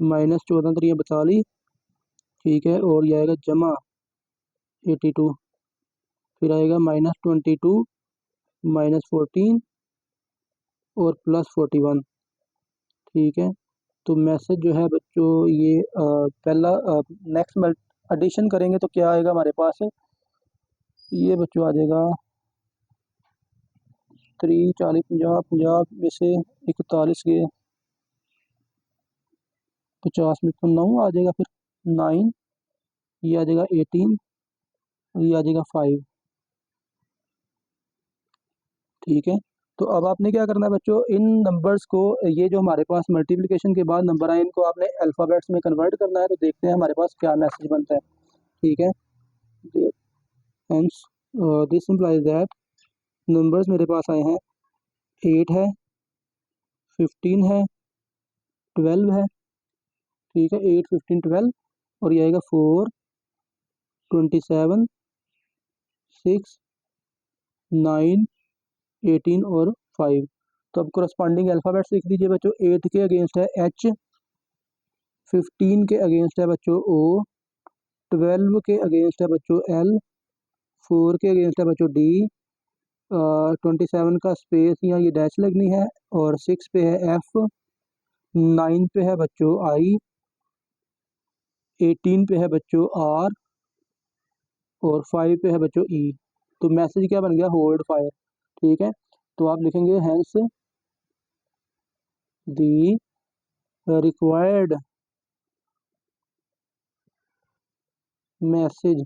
-14 3 42, ठीक है। और ये आएगा जमा 82। फिर आएगा -22 -14 और प्लस 41, ठीक है। तो मैसेज जो है बच्चों ये पहला नेक्स्ट एडिशन करेंगे तो क्या आएगा हमारे पास, ये बच्चों आ जाएगा 3 40 50 50 में से 41 के 50 में तो 9 आ जाएगा, फिर 9 ये आ जाएगा 18 और ये आ जाएगा 5, ठीक है। तो अब आपने क्या करना है बच्चों, इन नंबर्स को ये जो हमारे पास मल्टीप्लिकेशन के बाद नंबर आए इनको आपने अल्फ़ाबेट्स में कन्वर्ट करना है। तो देखते हैं हमारे पास क्या मैसेज बनता है, ठीक है। Hence this implies that numbers मेरे पास आए हैं 8 है 15 है 12 है, ठीक है 8 15 12। और ये आएगा 4 27 6 9 18 और 5। तो अब करस्पॉन्डिंग अल्फ़ाबेट्स लिख दीजिए बच्चों। 8 के अगेंस्ट है H, 15 के अगेंस्ट है बच्चों O, 12 के अगेंस्ट है बच्चों L, 4 के अगेंस्ट है बच्चों D, 27 का स्पेस या ये डैश लगनी है। और 6 पे है F, 9 पे है बच्चों I, 18 पे है बच्चों आर और 5 पे है बच्चों ई। तो मैसेज क्या बन गया, होल्ड फायर। ठीक है, तो आप लिखेंगे हैंस दी रिक्वायर्ड मैसेज,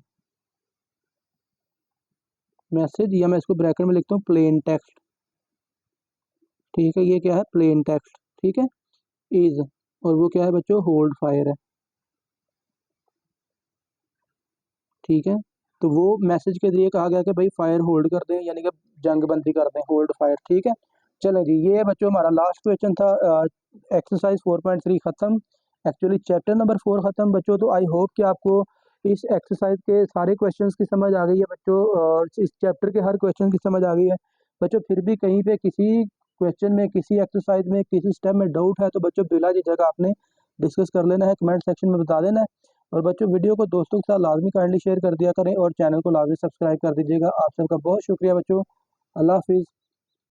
या मैं इसको ब्रैकेट में लिखता हूँ प्लेन टेक्स्ट। ठीक है, ये क्या है, प्लेन टेक्स्ट। ठीक है, इज, और वो क्या है बच्चों, होल्ड फायर है। ठीक है, तो वो मैसेज के जरिए कहा गया कि भाई फायर होल्ड कर दें, यानी कि जंग बंदी कर दें, होल्ड फायर। ठीक है, चलो जी, ये बच्चों हमारा लास्ट क्वेश्चन था। एक्सरसाइज 4.3 खत्म, एक्चुअली चैप्टर नंबर 4 खत्म बच्चों। तो आई होप कि आपको इस एक्सरसाइज के सारे क्वेश्चंस की समझ आ गई है बच्चों, और इस चैप्टर के हर क्वेश्चन की समझ आ गई है बच्चों। फिर भी कहीं पे किसी क्वेश्चन में, किसी एक्सरसाइज में, किसी स्टेप में डाउट है तो बच्चों बिला झिझक आपने डिस्कस कर लेना है, कमेंट सेक्शन में बता देना है। और बच्चों वीडियो को दोस्तों के साथ लाजमी काइंडली शेयर कर दिया करें और चैनल को लाजमी सब्सक्राइब कर दीजिएगा। आप सबका बहुत शुक्रिया बच्चों, अल्लाह हाफिज़।